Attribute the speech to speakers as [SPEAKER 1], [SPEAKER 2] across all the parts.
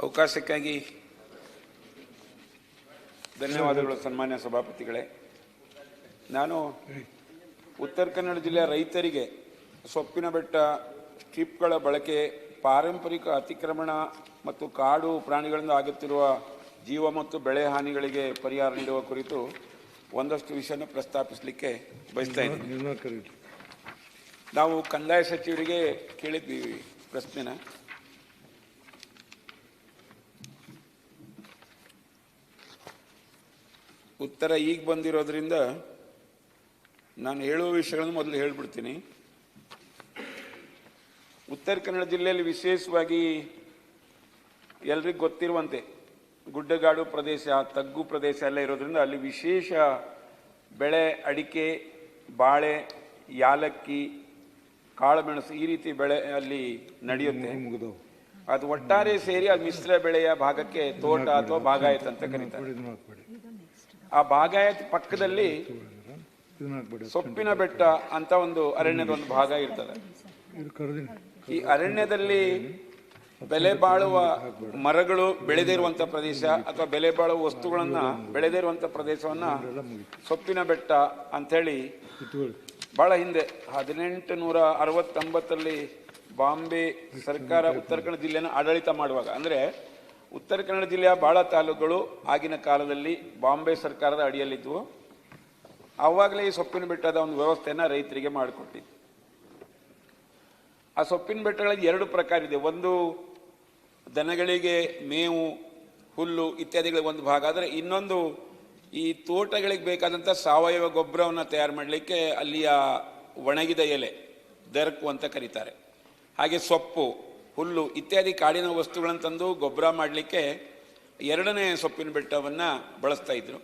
[SPEAKER 1] ಅವಕಾಶಕ್ಕಾಗಿ ಧನ್ಯವಾದಗಳು ಸನ್ಮಾನ್ಯ ಸಭಾಪತಿಗಳೇ. ನಾನು ಉತ್ತರ ಕನ್ನಡ ಜಿಲ್ಲೆಯ ರೈತರಿಗೆ ಸೊಪ್ಪಿನ ಬೆಟ್ಟ ಸ್ಟ್ರಿಪ್ಗಳ ಬಳಕೆ, ಪಾರಂಪರಿಕ ಅತಿಕ್ರಮಣ ಮತ್ತು ಕಾಡು ಪ್ರಾಣಿಗಳಿಂದ ಆಗುತ್ತಿರುವ ಜೀವ ಮತ್ತು ಬೆಳೆ ಹಾನಿಗಳಿಗೆ ಪರಿಹಾರ ನೀಡುವ ಕುರಿತು ಒಂದಷ್ಟು ವಿಷಯನ ಪ್ರಸ್ತಾಪಿಸಲಿಕ್ಕೆ ಬಯಸ್ತಾ ಇದ್ದೀನಿ. ನಾವು ಕಂದಾಯ ಸಚಿವರಿಗೆ ಕೇಳಿದ್ವಿ ಪ್ರಶ್ನೆನ. ಉತ್ತರ ಈಗ ಬಂದಿರೋದ್ರಿಂದ ನಾನು ಹೇಳುವ ವಿಷಯಗಳನ್ನು ಮೊದಲು ಹೇಳ್ಬಿಡ್ತೀನಿ. ಉತ್ತರ ಕನ್ನಡ ಜಿಲ್ಲೆಯಲ್ಲಿ ವಿಶೇಷವಾಗಿ ಎಲ್ರಿಗೂ ಗೊತ್ತಿರುವಂತೆ ಗುಡ್ಡಗಾಡು ಪ್ರದೇಶ, ತಗ್ಗು ಪ್ರದೇಶ ಎಲ್ಲ ಇರೋದ್ರಿಂದ ಅಲ್ಲಿ ವಿಶೇಷ ಬೆಳೆ ಅಡಿಕೆ, ಬಾಳೆ, ಯಾಲಕ್ಕಿ, ಕಾಳುಮೆಣಸು ಈ ರೀತಿ ಬೆಳೆ ಅಲ್ಲಿ ನಡೆಯುತ್ತೆ. ಅದು ಒಟ್ಟಾರೆ ಸೇರಿ ಅದು ಮಿಶ್ರ ಬೆಳೆಯ ಭಾಗಕ್ಕೆ ತೋಟ ಅಥವಾ ಬಾಗಾಯತ್ ಅಂತ ಕರೀತಾರೆ. ಆ ಬಾಗಾಯತ್ ಪಕ್ಕದಲ್ಲಿ ಸೊಪ್ಪಿನ ಬೆಟ್ಟ ಅಂತ ಒಂದು ಅರಣ್ಯದ ಒಂದು ಭಾಗ ಇರ್ತದೆ. ಈ ಅರಣ್ಯದಲ್ಲಿ ಬೆಲೆ ಬಾಳುವ ಮರಗಳು ಬೆಳೆದಿರುವಂತ ಪ್ರದೇಶ ಅಥವಾ ಬೆಲೆ ಬಾಳುವ ವಸ್ತುಗಳನ್ನ ಬೆಳೆದಿರುವಂತ ಪ್ರದೇಶವನ್ನ ಸೊಪ್ಪಿನ ಬೆಟ್ಟ ಅಂಥೇಳಿ ಬಹಳ ಹಿಂದೆ 1869ರಲ್ಲಿ ಬಾಂಬೆ ಸರ್ಕಾರ ಉತ್ತರ ಕನ್ನಡ ಜಿಲ್ಲೆಯನ್ನು ಆಡಳಿತ ಮಾಡುವಾಗ, ಅಂದ್ರೆ ಉತ್ತರ ಕನ್ನಡ ಜಿಲ್ಲೆಯ ಬಹಳ ತಾಲೂಕುಗಳು ಆಗಿನ ಕಾಲದಲ್ಲಿ ಬಾಂಬೆ ಸರ್ಕಾರದ ಅಡಿಯಲ್ಲಿದ್ವು. ಆವಾಗಲೇ ಈ ಸೊಪ್ಪಿನ ಬೆಟ್ಟದ ಒಂದು ವ್ಯವಸ್ಥೆಯನ್ನು ರೈತರಿಗೆ ಮಾಡಿಕೊಟ್ಟಿದ್ದು. ಆ ಸೊಪ್ಪಿನ ಬೆಟ್ಟಗಳಲ್ಲಿ ಎರಡು ಪ್ರಕಾರ ಇದೆ. ಒಂದು ದನಗಳಿಗೆ ಮೇವು, ಹುಲ್ಲು ಇತ್ಯಾದಿಗಳಿಗೆ ಒಂದು ಭಾಗ ಆದರೆ, ಇನ್ನೊಂದು ಈ ತೋಟಗಳಿಗೆ ಬೇಕಾದಂಥ ಸಾವಯವ ಗೊಬ್ಬರವನ್ನು ತಯಾರು ಮಾಡಲಿಕ್ಕೆ ಅಲ್ಲಿಯ ಒಣಗಿದ ಎಲೆ, ದರ್ಕು ಅಂತ ಕರೀತಾರೆ, ಹಾಗೆ ಸೊಪ್ಪು, ಹುಲ್ಲು ಇತ್ಯಾದಿ ಕಾಡಿನ ವಸ್ತುಗಳನ್ನು ತಂದು ಗೊಬ್ಬರ ಮಾಡಲಿಕ್ಕೆ ಎರಡನೇ ಸೊಪ್ಪಿನ ಬೆಟ್ಟವನ್ನು ಬಳಸ್ತಾ ಇದ್ರು.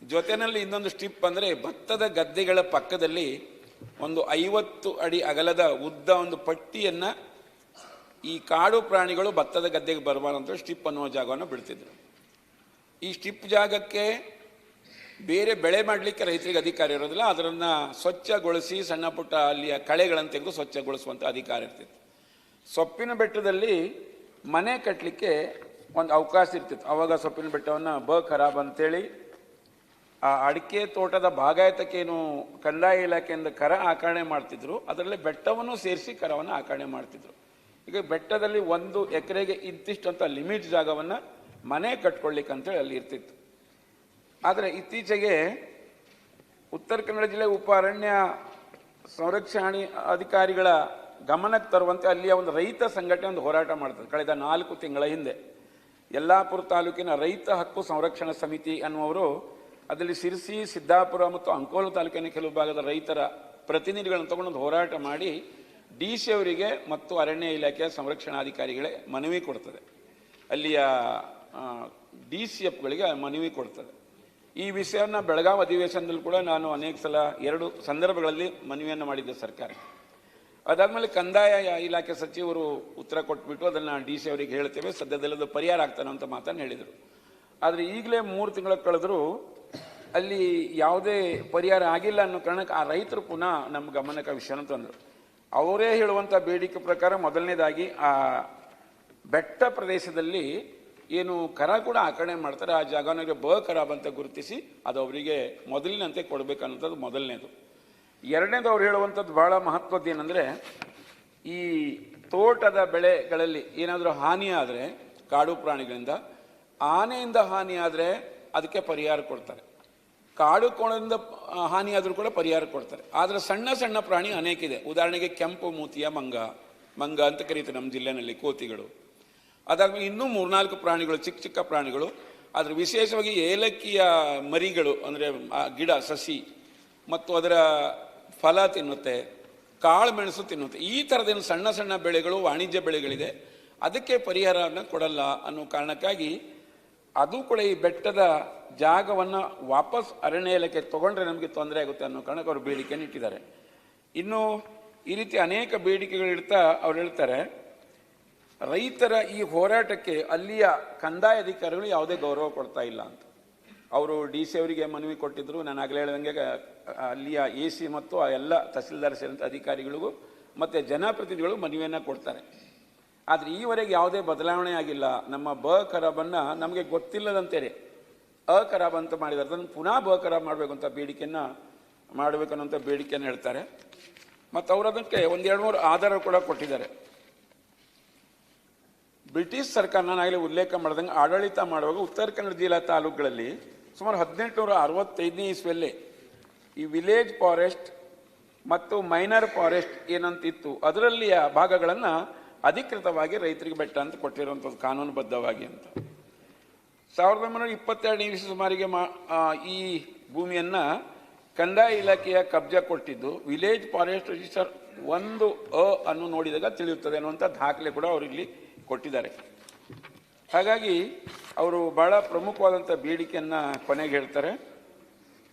[SPEAKER 1] ಜೊತೆಯಲ್ಲಿ ಇನ್ನೊಂದು ಸ್ಟ್ರಿಪ್ ಅಂದರೆ ಭತ್ತದ ಗದ್ದೆಗಳ ಪಕ್ಕದಲ್ಲಿ ಒಂದು 50 ಅಡಿ ಅಗಲದ ಉದ್ದ ಒಂದು ಪಟ್ಟಿಯನ್ನು ಈ ಕಾಡು ಪ್ರಾಣಿಗಳು ಭತ್ತದ ಗದ್ದೆಗೆ ಬರಬಾರಂತ ಸ್ಟ್ರಿಪ್ ಅನ್ನುವ ಜಾಗವನ್ನು ಬಿಡ್ತಿದ್ರು. ಈ ಸ್ಟ್ರಿಪ್ ಜಾಗಕ್ಕೆ ಬೇರೆ ಬೆಳೆ ಮಾಡಲಿಕ್ಕೆ ರೈತರಿಗೆ ಅಧಿಕಾರ ಇರೋದಿಲ್ಲ. ಅದನ್ನು ಸ್ವಚ್ಛಗೊಳಿಸಿ ಸಣ್ಣ ಪುಟ್ಟ ಅಲ್ಲಿಯ ಕಳೆಗಳನ್ನು ತೆಗೆದು ಸ್ವಚ್ಛಗೊಳಿಸುವಂಥ ಅಧಿಕಾರ ಇರ್ತಿತ್ತು. ಸೊಪ್ಪಿನ ಬೆಟ್ಟದಲ್ಲಿ ಮನೆ ಕಟ್ಟಲಿಕ್ಕೆ ಒಂದು ಅವಕಾಶ ಇರ್ತಿತ್ತು. ಆವಾಗ ಸೊಪ್ಪಿನ ಬೆಟ್ಟವನ್ನು ಖರಾಬ್ ಅಂತೇಳಿ ಆ ಅಡಿಕೆ ತೋಟದ ಬಾಗಾಯತಕ್ಕೇನು ಕಂದಾಯ ಇಲಾಖೆಯಿಂದ ಕರ ಆಕರಣೆ ಮಾಡ್ತಿದ್ರು, ಅದರಲ್ಲಿ ಬೆಟ್ಟವನ್ನು ಸೇರಿಸಿ ಕರವನ್ನು ಆಕರಣೆ ಮಾಡ್ತಿದ್ರು. ಈಗ ಬೆಟ್ಟದಲ್ಲಿ 1 ಎಕರೆಗೆ ಇಂತಿಷ್ಟು ಅಂತ ಲಿಮಿಟ್ ಜಾಗವನ್ನು ಮನೆ ಕಟ್ಕೊಳ್ಳಿಕ್ಕೆ ಅಂತೇಳಿ ಅಲ್ಲಿ ಇರ್ತಿತ್ತು. ಆದರೆ ಇತ್ತೀಚೆಗೆ ಉತ್ತರ ಕನ್ನಡ ಜಿಲ್ಲೆ ಉಪ ಅರಣ್ಯ ಸಂರಕ್ಷಣಾ ಅಧಿಕಾರಿಗಳ ಗಮನಕ್ಕೆ ತರುವಂತೆ ಅಲ್ಲಿಯ ಒಂದು ರೈತ ಸಂಘಟನೆ ಒಂದು ಹೋರಾಟ ಮಾಡ್ತದೆ. ಕಳೆದ 4 ತಿಂಗಳ ಹಿಂದೆ ಯಲ್ಲಾಪುರ ತಾಲೂಕಿನ ರೈತ ಹಕ್ಕು ಸಂರಕ್ಷಣಾ ಸಮಿತಿ ಅನ್ನುವರು ಅದರಲ್ಲಿ ಸಿರ್ಸಿ, ಸಿದ್ದಾಪುರ ಮತ್ತು ಅಂಕೋಲ ತಾಲೂಕಿನ ಕೆಲವು ಭಾಗದ ರೈತರ ಪ್ರತಿನಿಧಿಗಳನ್ನು ತಗೊಂಡು ಒಂದು ಹೋರಾಟ ಮಾಡಿ DC ಅವರಿಗೆ ಮತ್ತು ಅರಣ್ಯ ಇಲಾಖೆಯ ಸಂರಕ್ಷಣಾಧಿಕಾರಿಗಳೇ ಮನವಿ ಕೊಡ್ತದೆ. ಅಲ್ಲಿಯ DCFಗಳಿಗೆ ಮನವಿ ಕೊಡ್ತದೆ. ಈ ವಿಷಯವನ್ನು ಬೆಳಗಾವಿ ಅಧಿವೇಶನದಲ್ಲಿ ಕೂಡ ನಾನು ಅನೇಕ ಸಲ 2 ಸಂದರ್ಭಗಳಲ್ಲಿ ಮನವಿಯನ್ನು ಮಾಡಿದ್ದೆ ಸರ್ಕಾರ. ಅದಾದಮೇಲೆ ಕಂದಾಯ ಇಲಾಖೆ ಸಚಿವರು ಉತ್ತರ ಕೊಟ್ಬಿಟ್ಟು ಅದನ್ನು DC ಅವರಿಗೆ ಹೇಳ್ತೇವೆ, ಸದ್ಯದಲ್ಲದು ಪರಿಹಾರ ಆಗ್ತಾನೆ ಅಂತ ಮಾತನ್ನು ಹೇಳಿದರು. ಆದರೆ ಈಗಲೇ 3 ತಿಂಗಳ ಕಳೆದರೂ ಅಲ್ಲಿ ಯಾವುದೇ ಪರಿಹಾರ ಆಗಿಲ್ಲ ಅನ್ನೋ ಕಾರಣಕ್ಕೆ ಆ ರೈತರು ಪುನಃ ನಮ್ಮ ಗಮನಕ್ಕೆ ವಿಷಯನ ತಂದರು. ಅವರೇ ಹೇಳುವಂಥ ಬೇಡಿಕೆ ಪ್ರಕಾರ ಮೊದಲನೇದಾಗಿ ಆ ಬೆಟ್ಟ ಪ್ರದೇಶದಲ್ಲಿ ಏನು ಕರ ಕೂಡ ಆಕರಣೆ ಮಾಡ್ತಾರೆ, ಆ ಜಾಗವನಿಗೆ ಖರಾಬ್ ಅಂತ ಗುರುತಿಸಿ ಅದು ಅವರಿಗೆ ಮೊದಲಿನಂತೆ ಕೊಡಬೇಕನ್ನೋಂಥದ್ದು ಮೊದಲನೇದು. ಎರಡನೇದು ಅವ್ರು ಹೇಳುವಂಥದ್ದು ಭಾಳ ಮಹತ್ವದ್ದು ಏನಂದರೆ, ಈ ತೋಟದ ಬೆಳೆಗಳಲ್ಲಿ ಏನಾದರೂ ಹಾನಿ ಆದರೆ ಕಾಡು ಪ್ರಾಣಿಗಳಿಂದ, ಆನೆಯಿಂದ ಹಾನಿ ಆದರೆ ಅದಕ್ಕೆ ಪರಿಹಾರ ಕೊಡ್ತಾರೆ, ಕಾಡು ಕೋಣದಿಂದ ಹಾನಿ ಆದರೂ ಕೂಡ ಪರಿಹಾರ ಕೊಡ್ತಾರೆ. ಆದರೆ ಸಣ್ಣ ಸಣ್ಣ ಪ್ರಾಣಿ ಅನೇಕ ಇದೆ. ಉದಾಹರಣೆಗೆ ಕೆಂಪು ಮೂತಿಯ ಮಂಗ ಅಂತ ಕರೀತಾರೆ ನಮ್ಮ ಜಿಲ್ಲೆಯಲ್ಲಿ, ಕೋತಿಗಳು. ಅದಾದ್ಮೇಲೆ ಇನ್ನೂ 3-4 ಪ್ರಾಣಿಗಳು, ಚಿಕ್ಕ ಚಿಕ್ಕ ಪ್ರಾಣಿಗಳು. ಆದರೆ ವಿಶೇಷವಾಗಿ ಏಲಕ್ಕಿಯ ಮರಿಗಳು, ಅಂದರೆ ಆ ಗಿಡ ಸಸಿ ಮತ್ತು ಅದರ ಫಲ ತಿನ್ನುತ್ತೆ, ಕಾಳು ಮೆಣಸು ತಿನ್ನುತ್ತೆ. ಈ ಥರದೇನು ಸಣ್ಣ ಸಣ್ಣ ಬೆಳೆಗಳು, ವಾಣಿಜ್ಯ ಬೆಳೆಗಳಿದೆ, ಅದಕ್ಕೆ ಪರಿಹಾರವನ್ನು ಕೊಡಲ್ಲ ಅನ್ನೋ ಕಾರಣಕ್ಕಾಗಿ ಅದು ಕೂಡ ಈ ಬೆಟ್ಟದ ಜಾಗವನ್ನು ವಾಪಸ್ ಅರಣ್ಯ ಇಲಾಖೆ ತೊಗೊಂಡ್ರೆ ನಮಗೆ ತೊಂದರೆ ಆಗುತ್ತೆ ಅನ್ನೋ ಕಾರಣಕ್ಕೆ ಅವರು ಬೇಡಿಕೆಯನ್ನು ಇಟ್ಟಿದ್ದಾರೆ. ಇನ್ನು ಈ ರೀತಿ ಅನೇಕ ಬೇಡಿಕೆಗಳಿಡ್ತಾ ಅವ್ರು ಹೇಳ್ತಾರೆ, ರೈತರ ಈ ಹೋರಾಟಕ್ಕೆ ಅಲ್ಲಿಯ ಕಂದಾಯ ಅಧಿಕಾರಿಗಳು ಯಾವುದೇ ಗೌರವ ಕೊಡ್ತಾ ಇಲ್ಲ ಅಂತ. ಅವರು DC ಅವರಿಗೆ ಮನವಿ ಕೊಟ್ಟಿದ್ದರು. ನಾನು ಆಗಲೇ ಹೇಳಿದಂಗೆ ಅಲ್ಲಿಯ AC ಮತ್ತು ಆ ಎಲ್ಲ ತಹಸೀಲ್ದಾರ್ ಸೇರಿದಂಥ ಅಧಿಕಾರಿಗಳಿಗೂ ಮತ್ತು ಜನಪ್ರತಿನಿಧಿಗಳು ಮನವಿಯನ್ನು ಕೊಡ್ತಾರೆ. ಆದರೆ ಈವರೆಗೆ ಯಾವುದೇ ಬದಲಾವಣೆ ಆಗಿಲ್ಲ. ನಮ್ಮ ಬ ಖರಾಬನ್ನು ನಮಗೆ ಗೊತ್ತಿಲ್ಲದಂತೆಯೇ ಖರಾಬ್ ಅಂತ ಮಾಡಿದ್ದಾರೆ. ಅದನ್ನು ಪುನಃ ಬ ಖರಾಬ್ ಮಾಡಬೇಕು ಅಂತ ಬೇಡಿಕೆಯನ್ನು ಮಾಡಬೇಕನ್ನೋಂಥ ಬೇಡಿಕೆಯನ್ನು ಹೇಳ್ತಾರೆ. ಮತ್ತು ಅವರು ಅದಕ್ಕೆ ಒಂದೆರಡು ಮೂರು ಆಧಾರ ಕೂಡ ಕೊಟ್ಟಿದ್ದಾರೆ. ಬ್ರಿಟಿಷ್ ಸರ್ಕಾರ, ನಾನು ಆಗಲೇ ಉಲ್ಲೇಖ ಮಾಡಿದಂಗೆ, ಆಡಳಿತ ಮಾಡುವಾಗ ಉತ್ತರ ಕನ್ನಡ ಜಿಲ್ಲಾ ತಾಲೂಕುಗಳಲ್ಲಿ ಸುಮಾರು 1865ನೇ ಇಸ್ವಿಯಲ್ಲೇ ಈ ವಿಲೇಜ್ ಫಾರೆಸ್ಟ್ ಮತ್ತು ಮೈನರ್ ಫಾರೆಸ್ಟ್ ಏನಂತಿತ್ತು ಅದರಲ್ಲಿಯ ಭಾಗಗಳನ್ನು ಅಧಿಕೃತವಾಗಿ ರೈತರಿಗೆ ಬೆಟ್ಟ ಅಂತ ಕೊಟ್ಟಿರುವಂಥದ್ದು ಕಾನೂನುಬದ್ಧವಾಗಿ ಅಂತ. 1922ನೇ ಇಸ್ವಿ ಸುಮಾರಿಗೆ ಈ ಭೂಮಿಯನ್ನು ಕಂದಾಯ ಇಲಾಖೆಯ ಕಬ್ಜಾ ಕೊಟ್ಟಿದ್ದು ವಿಲೇಜ್ ಫಾರೆಸ್ಟ್ ರಿಜಿಸ್ಟರ್ 1 ಅನ್ನು ನೋಡಿದಾಗ ತಿಳಿಯುತ್ತದೆ ಅನ್ನುವಂಥ ದಾಖಲೆ ಕೂಡ ಅವರಿಲ್ಲಿ ಕೊಟ್ಟಿದ್ದಾರೆ. ಹಾಗಾಗಿ ಅವರು ಬಹಳ ಪ್ರಮುಖವಾದಂಥ ಬೇಡಿಕೆಯನ್ನು ಕೊನೆಗೆ ಹೇಳ್ತಾರೆ.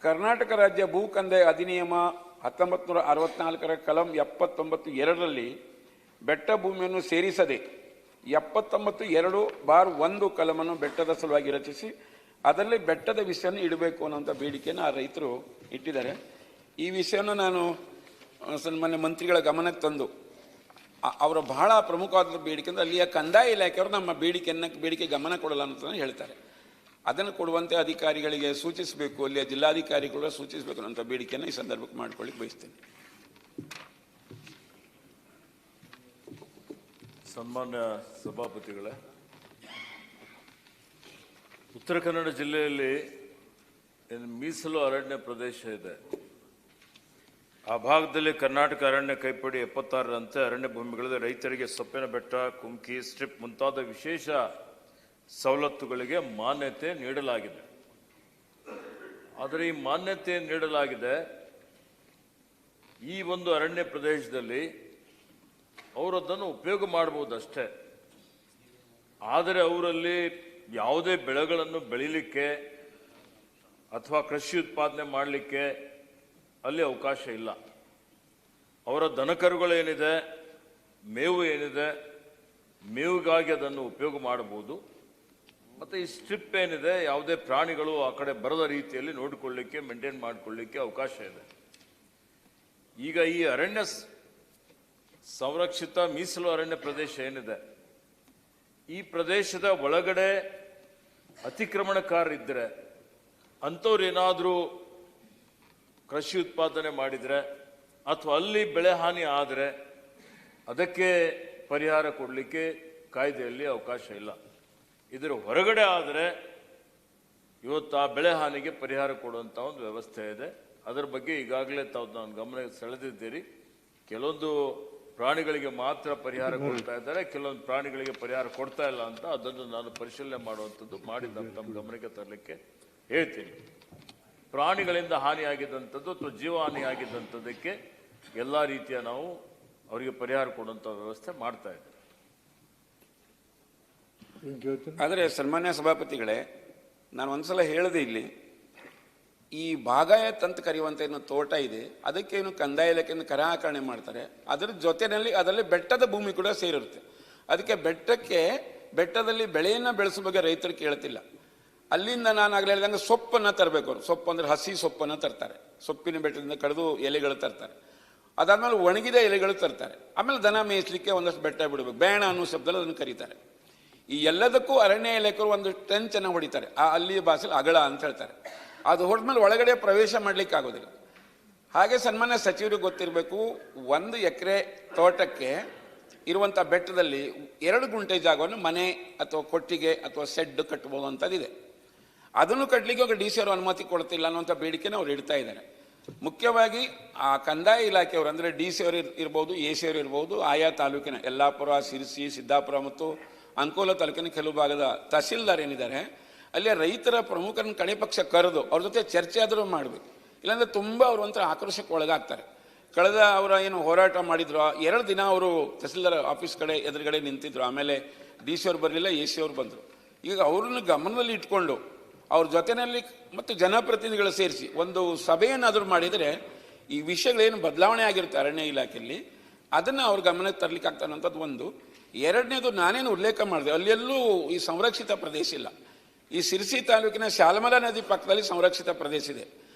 [SPEAKER 1] ಕರ್ನಾಟಕ ರಾಜ್ಯ ಭೂ ಕಂದಾಯ ಅಧಿನಿಯಮ 1964ರ ಕಲಂ 79(2) ಬೆಟ್ಟ ಭೂಮಿಯನ್ನು ಸೇರಿಸದೆ 79(2)(1) ಕಲಮನ್ನು ಬೆಟ್ಟದ ಸಲುವಾಗಿ ರಚಿಸಿ ಅದರಲ್ಲಿ ಬೆಟ್ಟದ ವಿಷಯವನ್ನು ಇಡಬೇಕು ಅನ್ನೋಂಥ ಬೇಡಿಕೆಯನ್ನು ಆ ರೈತರು ಇಟ್ಟಿದ್ದಾರೆ. ಈ ವಿಷಯವನ್ನು ನಾನು ಸನ್ಮಾನ್ಯ ಮಂತ್ರಿಗಳ ಗಮನಕ್ಕೆ ತಂದು ಅವರ ಬಹಳ ಪ್ರಮುಖವಾದ ಬೇಡಿಕೆ ಅಂದರೆ ಅಲ್ಲಿಯ ಕಂದಾಯ ಇಲಾಖೆಯವರು ನಮ್ಮ ಬೇಡಿಕೆ ಗಮನ ಕೊಡಲ್ಲ ಅಂತ ಹೇಳ್ತಾರೆ. ಅದನ್ನು ಕೊಡುವಂತೆ ಅಧಿಕಾರಿಗಳಿಗೆ ಸೂಚಿಸಬೇಕು, ಅಲ್ಲಿಯ ಜಿಲ್ಲಾಧಿಕಾರಿಗಳು ಸೂಚಿಸಬೇಕು ಅನ್ನೋಂಥ ಬೇಡಿಕೆಯನ್ನು ಈ ಸಂದರ್ಭಕ್ಕೆ ಮಾಡಿಕೊಳ್ಳಿಕ್ಕೆ ಬಯಸ್ತೇನೆ.
[SPEAKER 2] ಸನ್ಮಾನ್ಯ ಸಭಾಪತಿಗಳೇ, ಉತ್ತರ ಕನ್ನಡ ಜಿಲ್ಲೆಯಲ್ಲಿ ಏನು ಮೀಸಲು ಅರಣ್ಯ ಪ್ರದೇಶ ಇದೆ, ಆ ಭಾಗದಲ್ಲಿ ಕರ್ನಾಟಕ ಅರಣ್ಯ ಕೈಪಿಡಿ 76ರಂತೆ ಅರಣ್ಯ ಭೂಮಿಗಳಲ್ಲಿ ರೈತರಿಗೆ ಸೊಪ್ಪಿನ ಬೆಟ್ಟ, ಕುಮ್ಕಿ, ಸ್ಟ್ರಿಪ್ ಮುಂತಾದ ವಿಶೇಷ ಸವಲತ್ತುಗಳಿಗೆ ಮಾನ್ಯತೆ ನೀಡಲಾಗಿದೆ. ಆದರೆ ಈ ಮಾನ್ಯತೆ ನೀಡಲಾಗಿದೆ ಈ ಒಂದು ಅರಣ್ಯ ಪ್ರದೇಶದಲ್ಲಿ ಅವರು ಅದನ್ನು ಉಪಯೋಗ ಮಾಡಬಹುದಷ್ಟೇ. ಆದರೆ ಅವರಲ್ಲಿ ಯಾವುದೇ ಬೆಳೆಗಳನ್ನು ಬೆಳೀಲಿಕ್ಕೆ ಅಥವಾ ಕೃಷಿ ಉತ್ಪಾದನೆ ಮಾಡಲಿಕ್ಕೆ ಅಲ್ಲಿ ಅವಕಾಶ ಇಲ್ಲ. ಅವರ ದನಕರುಗಳೇನಿದೆ, ಮೇವು ಏನಿದೆ, ಮೇವಿಗಾಗಿ ಅದನ್ನು ಉಪಯೋಗ ಮಾಡಬಹುದು. ಮತ್ತು ಈ ಸ್ಟ್ರಿಪ್ ಏನಿದೆ, ಯಾವುದೇ ಪ್ರಾಣಿಗಳು ಆ ಕಡೆ ಬರದ ರೀತಿಯಲ್ಲಿ ನೋಡಿಕೊಳ್ಳಿಕ್ಕೆ, ಮೇಂಟೈನ್ ಮಾಡಿಕೊಳ್ಳಿಕ್ಕೆ ಅವಕಾಶ ಇದೆ. ಈಗ ಈ ಅರಣ್ಯ ಸಂರಕ್ಷಿತ ಮೀಸಲು ಅರಣ್ಯ ಪ್ರದೇಶ ಏನಿದೆ, ಈ ಪ್ರದೇಶದ ಒಳಗಡೆ ಅತಿಕ್ರಮಣಕಾರರಿದ್ದರೆ, ಅಂಥವ್ರು ಏನಾದರೂ ಕೃಷಿ ಉತ್ಪಾದನೆ ಮಾಡಿದರೆ ಅಥವಾ ಅಲ್ಲಿ ಬೆಳೆ ಹಾನಿ ಆದರೆ ಅದಕ್ಕೆ ಪರಿಹಾರ ಕೊಡಲಿಕ್ಕೆ ಕಾಯ್ದೆಯಲ್ಲಿ ಅವಕಾಶ ಇಲ್ಲ. ಇದರ ಹೊರಗಡೆ ಆದರೆ ಇವತ್ತು ಆ ಬೆಳೆ ಹಾನಿಗೆ ಪರಿಹಾರ ಕೊಡುವಂಥ ಒಂದು ವ್ಯವಸ್ಥೆ ಇದೆ. ಅದರ ಬಗ್ಗೆ ಈಗಾಗಲೇ ತಾವು ನಾನು ಗಮನ ಸೆಳೆದಿದ್ದೀರಿ. ಕೆಲವೊಂದು ಪ್ರಾಣಿಗಳಿಗೆ ಮಾತ್ರ ಪರಿಹಾರ ಕೊಡ್ತಾ ಇದ್ದಾರೆ, ಕೆಲವೊಂದು ಪ್ರಾಣಿಗಳಿಗೆ ಪರಿಹಾರ ಕೊಡ್ತಾ ಇಲ್ಲ ಅಂತ ಅದನ್ನು ನಾನು ಪರಿಶೀಲನೆ ಮಾಡುವಂಥದ್ದು ಮಾಡಿ ತಮ್ಮ ಗಮನಕ್ಕೆ ತರಲಿಕ್ಕೆ ಹೇಳ್ತೀನಿ. ಪ್ರಾಣಿಗಳಿಂದ ಹಾನಿಯಾಗಿದ್ದಂಥದ್ದು ಅಥವಾ ಜೀವಹಾನಿಯಾಗಿದ್ದಂಥದ್ದಕ್ಕೆ ಎಲ್ಲ ರೀತಿಯ ನಾವು ಅವರಿಗೆ ಪರಿಹಾರ ಕೊಡುವಂಥ ವ್ಯವಸ್ಥೆ ಮಾಡ್ತಾ ಇದ್ದೀವಿ.
[SPEAKER 1] ಆದರೆ ಸನ್ಮಾನ್ಯ ಸಭಾಪತಿಗಳೇ, ನಾನು ಒಂದ್ಸಲ ಹೇಳಿದೆ, ಇಲ್ಲಿ ಈ ಬಾಗಾಯತ್ ಅಂತ ಕರೆಯುವಂಥ ಏನು ತೋಟ ಇದೆ ಅದಕ್ಕೇನು ಕಂದಾಯ ಇಲಾಖೆಯಿಂದ ಕರಾಕರಣೆ ಮಾಡ್ತಾರೆ. ಅದರ ಜೊತೆಯಲ್ಲಿ ಅದರಲ್ಲಿ ಬೆಟ್ಟದ ಭೂಮಿ ಕೂಡ ಸೇರಿರುತ್ತೆ. ಅದಕ್ಕೆ ಬೆಟ್ಟದಲ್ಲಿ ಬೆಳೆಯನ್ನು ಬೆಳೆಸೋ ಬಗ್ಗೆ ರೈತರು ಕೇಳ್ತಿಲ್ಲ. ಅಲ್ಲಿಂದ ನಾನು ಆಗಲೇ ಹೇಳಿದಂಗೆ ಸೊಪ್ಪನ್ನು ತರಬೇಕು. ಅವರು ಸೊಪ್ಪು ಅಂದರೆ ಹಸಿ ಸೊಪ್ಪನ್ನು ತರ್ತಾರೆ, ಸೊಪ್ಪಿನ ಬೆಟ್ಟದಿಂದ ಕಡಿದು ಎಲೆಗಳು ತರ್ತಾರೆ. ಅದಾದ್ಮೇಲೆ ಒಣಗಿದ ಎಲೆಗಳು ತರ್ತಾರೆ. ಆಮೇಲೆ ದನ ಮೇಯಿಸಲಿಕ್ಕೆ ಒಂದಷ್ಟು ಬೆಟ್ಟ ಬಿಡಬೇಕು, ಬೇಣ ಅನ್ನೋ ಶಬ್ದದಲ್ಲಿ ಅದನ್ನು ಕರೀತಾರೆ. ಈ ಎಲ್ಲದಕ್ಕೂ ಅರಣ್ಯ ಇಲಾಖೆಯವರು ಒಂದು ಟ್ರೆಂಚನ್ನು ಹೊಡಿತಾರೆ, ಅಲ್ಲಿ ಭಾಷೆಯಲ್ಲಿ ಅಗಳ ಅಂತ ಹೇಳ್ತಾರೆ. ಅದು ಹೊಡೆದ್ಮೇಲೆ ಒಳಗಡೆ ಪ್ರವೇಶ ಮಾಡಲಿಕ್ಕೆ ಆಗೋದಿಲ್ಲ. ಹಾಗೆ ಸನ್ಮಾನ್ಯ ಸಚಿವರಿಗೆ ಗೊತ್ತಿರಬೇಕು, 1 ಎಕರೆ ತೋಟಕ್ಕೆ ಇರುವಂಥ ಬೆಟ್ಟದಲ್ಲಿ 2 ಗುಂಟೆ ಜಾಗವನ್ನು ಮನೆ ಅಥವಾ ಕೊಟ್ಟಿಗೆ ಅಥವಾ ಶೆಡ್ ಕಟ್ಟಬಹುದು ಅಂತದಿದೆ. ಅದನ್ನು ಕಟ್ಟಲಿಕ್ಕೆ ಈಗ DC ಅವರು ಅನುಮತಿ ಕೊಡ್ತಿಲ್ಲ ಅನ್ನುವಂಥ ಬೇಡಿಕೆನ ಅವ್ರು ಇಡ್ತಾ ಇದ್ದಾರೆ. ಮುಖ್ಯವಾಗಿ ಆ ಕಂದಾಯ ಇಲಾಖೆಯವರು ಅಂದರೆ DC ಅವರು ಇರ್ಬೋದು, AC ಅವರು ಇರ್ಬೋದು, ಆಯಾ ತಾಲೂಕಿನ ಯಲ್ಲಾಪುರ, ಸಿರ್ಸಿ, ಸಿದ್ದಾಪುರ ಮತ್ತು ಅಂಕೋಲ ತಾಲೂಕಿನ ಕೆಲವು ಭಾಗದ ತಹಸೀಲ್ದಾರ್ ಏನಿದ್ದಾರೆ ಅಲ್ಲಿ ರೈತರ ಪ್ರಮುಖರನ್ನು ಕಡೆ ಪಕ್ಷ ಕರೆದು ಅವ್ರ ಜೊತೆ ಚರ್ಚೆ ಆದರೂ ಮಾಡಬೇಕು. ಇಲ್ಲಾಂದರೆ ತುಂಬ ಅವರು ಒಂಥರ ಆಕ್ರೋಶಕ್ಕೆ ಒಳಗಾಗ್ತಾರೆ. ಕಳೆದ ಅವರ ಏನು ಹೋರಾಟ ಮಾಡಿದ್ರು 2 ದಿನ ಅವರು ತಹಸೀಲ್ದಾರ್ ಆಫೀಸ್ ಕಡೆ ಎದುರುಗಡೆ ನಿಂತಿದ್ರು. ಆಮೇಲೆ DC ಅವರು ಬರಲಿಲ್ಲ, AC ಅವರು ಬಂದರು. ಈಗ ಅವ್ರನ್ನ ಗಮನದಲ್ಲಿ ಇಟ್ಕೊಂಡು ಅವ್ರ ಜೊತೆಯಲ್ಲಿ ಮತ್ತು ಜನಪ್ರತಿನಿಧಿಗಳು ಸೇರಿಸಿ ಒಂದು ಸಭೆಯನ್ನಾದರೂ ಮಾಡಿದರೆ ಈ ವಿಷಯಗಳೇನು ಬದಲಾವಣೆ ಆಗಿರುತ್ತೆ ಅರಣ್ಯ ಇಲಾಖೆಯಲ್ಲಿ ಅದನ್ನು ಅವ್ರ ಗಮನಕ್ಕೆ ತರಲಿಕ್ಕೆ ಆಗ್ತಾನೆ ಅನ್ನೋಂಥದ್ದು ಒಂದು. ಎರಡನೇದು, ನಾನೇನು ಉಲ್ಲೇಖ ಮಾಡಿದೆ, ಅಲ್ಲೆಲ್ಲೂ ಈ ಸಂರಕ್ಷಿತ ಪ್ರದೇಶ ಇಲ್ಲ. ಈ ಸಿರ್ಸಿ ತಾಲೂಕಿನ ಶಾಲಮಲ ನದಿ ಪಕ್ಕದಲ್ಲಿ ಸಂರಕ್ಷಿತ ಪ್ರದೇಶ ಇದೆ,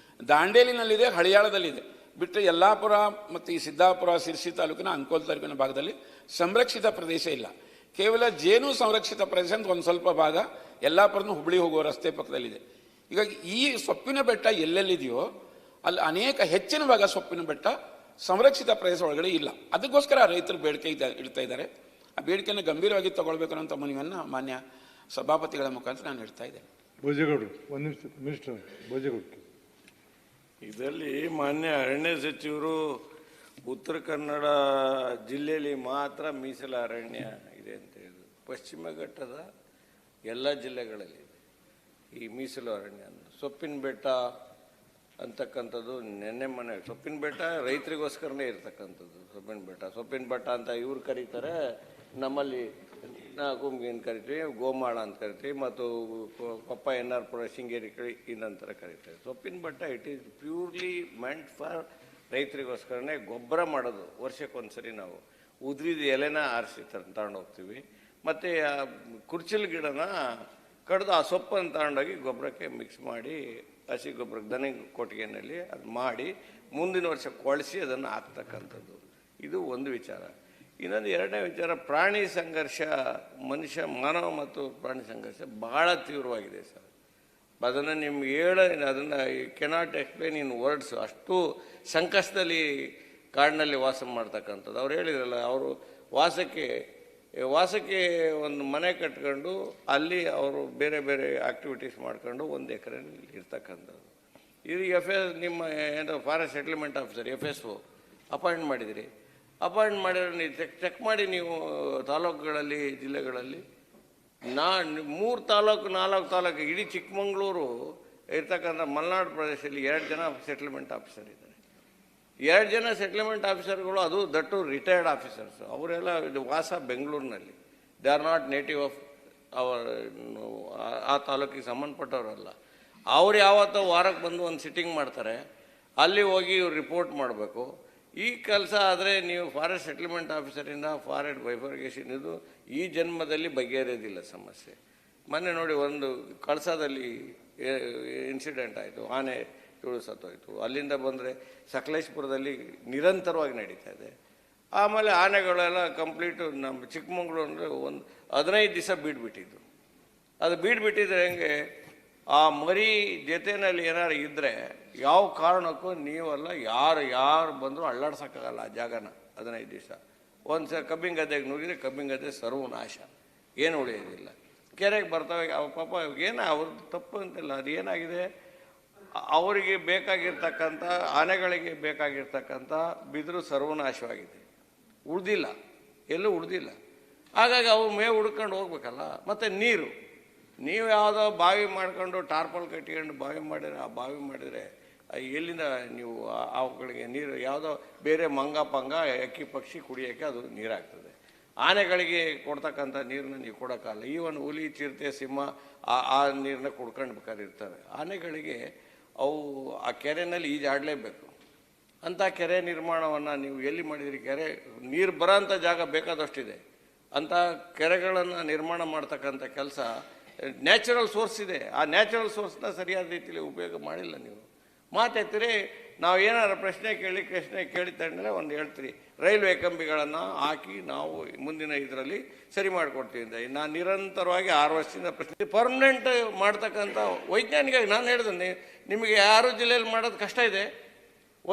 [SPEAKER 1] ದಾಂಡೇಲಿನಲ್ಲಿದೆ, ಹಳಿಯಾಳದಲ್ಲಿದೆ. ಬಿಟ್ಟರೆ ಯಲ್ಲಾಪುರ ಮತ್ತು ಈ ಸಿದ್ದಾಪುರ, ಸಿರ್ಸಿ ತಾಲೂಕಿನ ಅಂಕೋಲ ತಾಲೂಕಿನ ಭಾಗದಲ್ಲಿ ಸಂರಕ್ಷಿತ ಪ್ರದೇಶ ಇಲ್ಲ. ಕೇವಲ ಜೇನು ಸಂರಕ್ಷಿತ ಪ್ರದೇಶ ಅಂತ ಒಂದು ಸ್ವಲ್ಪ ಭಾಗ ಯಲ್ಲಾಪುರದಿಂದ ಹುಬ್ಬಳ್ಳಿ ಹೋಗುವ ರಸ್ತೆ ಪಕ್ಕದಲ್ಲಿದೆ. ಹೀಗಾಗಿ ಈ ಸೊಪ್ಪಿನ ಬೆಟ್ಟ ಎಲ್ಲೆಲ್ಲಿದೆಯೋ ಅಲ್ಲಿ ಅನೇಕ ಹೆಚ್ಚಿನ ಭಾಗ ಸೊಪ್ಪಿನ ಬೆಟ್ಟ ಸಂರಕ್ಷಿತ ಪ್ರದೇಶ ಒಳಗಡೆ ಇಲ್ಲ. ಅದಕ್ಕೋಸ್ಕರ ರೈತರು ಬೇಡಿಕೆ ಇಡ್ತಾ ಇದ್ದಾರೆ. ಆ ಬೇಡಿಕೆಯನ್ನು ಗಂಭೀರವಾಗಿ ತಗೊಳ್ಬೇಕು ಅನ್ನೋಂಥ ಮನವಿಯನ್ನು ಮಾನ್ಯ ಸಭಾಪತಿಗಳ ಮುಖಾಂತರ ನಾನು ಇಡ್ತಾ ಇದ್ದೇನೆ.
[SPEAKER 3] ಭೋಜೇಗೌಡರು ಒಂದು ನಿಮಿಷ, ಮಿನಿಸ್ಟರ್ ಭೋಜೇಗೌಡರು.
[SPEAKER 4] ಇದರಲ್ಲಿ ಮಾನ್ಯ ಅರಣ್ಯ ಸಚಿವರು ಉತ್ತರ ಕನ್ನಡ ಜಿಲ್ಲೆಯಲ್ಲಿ ಮಾತ್ರ ಮೀಸಲ ಅರಣ್ಯ ಇದೆ ಅಂತ ಹೇಳಿದ್ರು. ಪಶ್ಚಿಮ ಘಟ್ಟದ ಎಲ್ಲ ಜಿಲ್ಲೆಗಳಲ್ಲಿ ಈ ಮೀಸಲು ಅರಣ್ಯ ಸೊಪ್ಪಿನ ಬೆಟ್ಟ ಅಂತಕ್ಕಂಥದ್ದು ನೆನ್ನೆ ಮನೆ ಸೊಪ್ಪಿನ ಬೆಟ್ಟ ರೈತರಿಗೋಸ್ಕರನೇ ಇರ್ತಕ್ಕಂಥದ್ದು. ಸೊಪ್ಪಿನ ಬೆಟ್ಟ ಅಂತ ಇವ್ರು ಕರೀತಾರೆ, ನಮ್ಮಲ್ಲಿ ಗುಮ್ಗಿನ್ ಕರಿತೀವಿ, ಗೋಮಾಳ ಅಂತ ಕರಿತೀವಿ, ಮತ್ತು ಕೊಪ್ಪ ಎನ್ನಾರ್ಪುರ ಶೃಂಗೇರಿ ಕಡೆ ಇನ್ನಂತರ ಕರೀತಾರೆ. Soppina Betta it is purely meant for ರೈತರಿಗೋಸ್ಕರನೇ. ಗೊಬ್ಬರ ಮಾಡೋದು ವರ್ಷಕ್ಕೊಂದ್ಸರಿ ನಾವು ಉದ್ರಿದ ಎಲೆನ ಆರಿಸಿ ತಗೊಂಡು ಹೋಗ್ತೀವಿ, ಮತ್ತು ಕುರ್ಚಿಲ್ ಗಿಡನ ಕಡ್ದು ಆ ಸೊಪ್ಪನ್ನು ತಗೊಂಡೋಗಿ ಗೊಬ್ಬರಕ್ಕೆ ಮಿಕ್ಸ್ ಮಾಡಿ ಹಸಿ ಗೊಬ್ಬರಕ್ಕೆ ದನ ಕೊಟ್ಟಿಗೆನಲ್ಲಿ ಅದು ಮಾಡಿ ಮುಂದಿನ ವರ್ಷ ಕೊಳಿಸಿ ಅದನ್ನು ಹಾಕ್ತಕ್ಕಂಥದ್ದು. ಇದು ಒಂದು ವಿಚಾರ. ಇನ್ನೊಂದು ಎರಡನೇ ವಿಚಾರ, ಪ್ರಾಣಿ ಸಂಘರ್ಷ, ಮಾನವ ಮತ್ತು ಪ್ರಾಣಿ ಸಂಘರ್ಷ ಭಾಳ ತೀವ್ರವಾಗಿದೆ ಸರ್. ಅದನ್ನು ನಿಮ್ಗೆ ಅದನ್ನು ಕೆನಾಟ್ ಎಕ್ಸ್ಪ್ಲೇನ್ ಇನ್ ವರ್ಡ್ಸ್. ಅಷ್ಟು ಸಂಕಷ್ಟದಲ್ಲಿ ಕಾಡಿನಲ್ಲಿ ವಾಸ ಮಾಡ್ತಕ್ಕಂಥದ್ದು. ಅವ್ರು ಹೇಳಿದ್ರಲ್ಲ, ಅವರು ವಾಸಕ್ಕೆ ಒಂದು ಮನೆ ಕಟ್ಕೊಂಡು ಅಲ್ಲಿ ಅವರು ಬೇರೆ ಬೇರೆ ಆ್ಯಕ್ಟಿವಿಟೀಸ್ ಮಾಡ್ಕೊಂಡು 1 ಎಕರೆನಲ್ಲಿ ಇರ್ತಕ್ಕಂಥದ್ದು. ಇದು ನಿಮ್ಮ ಏನೋ forest settlement officer FSO appoint ಮಾಡಿದಿರಿ. ಅಪಾಯಿಂಟ್ ಮಾಡಿದ್ರೆ ನೀವು ಚೆಕ್ ಮಾಡಿ, ನೀವು ತಾಲೂಕುಗಳಲ್ಲಿ ಜಿಲ್ಲೆಗಳಲ್ಲಿ 3 ತಾಲೂಕು 4 ತಾಲೂಕು ಇಡೀ ಚಿಕ್ಕಮಗಳೂರು ಇರ್ತಕ್ಕಂಥ ಮಲೆನಾಡು ಪ್ರದೇಶದಲ್ಲಿ 2 ಜನ ಸೆಟ್ಲ್ಮೆಂಟ್ ಆಫೀಸರ್ ಇದ್ದಾರೆ. 2 ಜನ ಸೆಟ್ಲ್ಮೆಂಟ್ ಆಫೀಸರ್ಗಳು, ಅದು ದಟ್ಟು ರಿಟೈರ್ಡ್ ಆಫೀಸರ್ಸ್. ಅವರೆಲ್ಲ ಇದು ವಾಸ ಬೆಂಗಳೂರಿನಲ್ಲಿ. They are not native of ಆ ತಾಲೂಕಿಗೆ ಸಂಬಂಧಪಟ್ಟವರಲ್ಲ. ಅವ್ರು ಯಾವತ್ತೋ ವಾರಕ್ಕೆ ಬಂದು ಒಂದು ಸಿಟ್ಟಿಂಗ್ ಮಾಡ್ತಾರೆ, ಅಲ್ಲಿ ಹೋಗಿ ಇವ್ರು ರಿಪೋರ್ಟ್ ಮಾಡಬೇಕು. ಈ ಕೆಲಸ ಆದರೆ ನೀವು ಫಾರೆಸ್ಟ್ ಸೆಟ್ಲ್ಮೆಂಟ್ ಆಫೀಸರಿಂದ ಫಾರೆಸ್ಟ್ ಬೈಫರ್ಗೇಷನ್ ಇದು ಈ ಜನ್ಮದಲ್ಲಿ ಬಗೆಹರಿಯೋದಿಲ್ಲ ಸಮಸ್ಯೆ. ಮೊನ್ನೆ ನೋಡಿ, ಒಂದು ಕಳಸದಲ್ಲಿ ಇನ್ಸಿಡೆಂಟ್ ಆಯಿತು, ಆನೆ ತುಳು ಸತ್ತೋಯ್ತು. ಅಲ್ಲಿಂದ ಬಂದರೆ ಸಕಲೇಶ್ಪುರದಲ್ಲಿ ನಿರಂತರವಾಗಿ ನಡೀತಾ ಇದೆ. ಆಮೇಲೆ ಆನೆಗಳೆಲ್ಲ ಕಂಪ್ಲೀಟು ನಮ್ಮ ಚಿಕ್ಕಮಗಳೂರು ಅಂದರೆ ಒಂದು 15 ದಿವಸ ಬೀಡ್ಬಿಟ್ಟಿದ್ದು. ಅದು ಬೀಡ್ಬಿಟ್ಟಿದ್ರೆ ಹೆಂಗೆ, ಆ ಮರಿ ಜೊತೆಯಲ್ಲಿ ಏನಾರು ಇದ್ದರೆ ಯಾವ ಕಾರಣಕ್ಕೂ ನೀವೆಲ್ಲ ಯಾರು ಬಂದರೂ ಅಳ್ಳಾಡ್ಸೋಕ್ಕಾಗಲ್ಲ ಆ ಜಾಗನ 15 ದಿವಸ. ಒಂದು ಕಬ್ಬಿನ ಗದ್ದೆಗೆ ನುಗ್ಗಿದ್ರೆ ಕಬ್ಬಿನ ಗದ್ದೆ ಸರ್ವನಾಶ, ಏನು ಉಳಿಯೋದಿಲ್ಲ. ಕೆರೆಗೆ ಬರ್ತವೆ ಅವು. ಪಾಪ ಏನು ಅವ್ರದ್ದು ತಪ್ಪು ಅಂತಿಲ್ಲ, ಅದು ಏನಾಗಿದೆ, ಅವರಿಗೆ ಬೇಕಾಗಿರ್ತಕ್ಕಂಥ ಆನೆಗಳಿಗೆ ಬೇಕಾಗಿರ್ತಕ್ಕಂಥ ಬಿದಿರು ಸರ್ವನಾಶವಾಗಿದೆ, ಉಳಿದಿಲ್ಲ, ಎಲ್ಲೂ ಉಳಿದಿಲ್ಲ. ಹಾಗಾಗಿ ಅವು ಮೇವು ಹುಡ್ಕೊಂಡು ಹೋಗ್ಬೇಕಲ್ಲ. ಮತ್ತು ನೀವು ಯಾವುದೋ ಬಾವಿ ಮಾಡ್ಕೊಂಡು ಟಾರ್ಪಲ್ ಕಟ್ಕೊಂಡು ಬಾವಿ ಮಾಡಿದರೆ, ಆ ಬಾವಿ ಮಾಡಿದರೆ ಎಲ್ಲಿಂದ ನೀವು ಅವುಗಳಿಗೆ ನೀರು, ಯಾವುದೋ ಬೇರೆ ಮಂಗ ಪಂಗ ಅಕ್ಕಿ ಪಕ್ಷಿ ಕುಡಿಯೋಕ್ಕೆ ಅದು ನೀರಾಗ್ತದೆ. ಆನೆಗಳಿಗೆ ಕೊಡ್ತಕ್ಕಂಥ ನೀರನ್ನ ನೀವು ಕೊಡೋಕ್ಕಲ್ಲ. ಈವನ್ ಹುಲಿ, ಚಿರತೆ, ಸಿಂಹ ಆ ನೀರನ್ನ ಕುಡ್ಕೊಂಡು ಬೇಕಾದಿರ್ತವೆ. ಆನೆಗಳಿಗೆ ಅವು ಆ ಕೆರೆಯಲ್ಲಿ ಈಜಾಡಲೇಬೇಕು. ಅಂಥ ಕೆರೆ ನಿರ್ಮಾಣವನ್ನು ನೀವು ಎಲ್ಲಿ ಮಾಡಿದಿರಿ? ಕೆರೆ ನೀರು ಬರೋಂಥ ಜಾಗ ಬೇಕಾದಷ್ಟಿದೆ. ಅಂಥ ಕೆರೆಗಳನ್ನು ನಿರ್ಮಾಣ ಮಾಡ್ತಕ್ಕಂಥ ಕೆಲಸ ನ್ಯಾಚುರಲ್ ಸೋರ್ಸ್ ಇದೆ. ಆ ನ್ಯಾಚುರಲ್ ಸೋರ್ಸ್ನ ಸರಿಯಾದ ರೀತಿಯಲ್ಲಿ ಉಪಯೋಗ ಮಾಡಿಲ್ಲ ನೀವು. ಮಾತಾಡ್ತೀರಿ, ನಾವು ಏನಾರು ಪ್ರಶ್ನೆ ಕೇಳಿದ್ರೆ ಒಂದು ಹೇಳ್ತೀರಿ, ರೈಲ್ವೆ ಕಂಬಿಗಳನ್ನು ಹಾಕಿ ನಾವು ಮುಂದಿನ ಇದರಲ್ಲಿ ಸರಿ ಮಾಡಿಕೊಡ್ತೀವಿ ಅಂತ. ನಾನು ನಿರಂತರವಾಗಿ 6 ವರ್ಷದಿಂದ ಪ್ರಶ್ನೆ ಪರ್ಮನೆಂಟ್ ಮಾಡ್ತಕ್ಕಂಥ ವೈಜ್ಞಾನಿಕ ನಾನು ಹೇಳಿದೆ, ನಿಮಗೆ ಯಾರು ಜಿಲ್ಲೆಯಲ್ಲಿ ಮಾಡೋದು ಕಷ್ಟ ಇದೆ,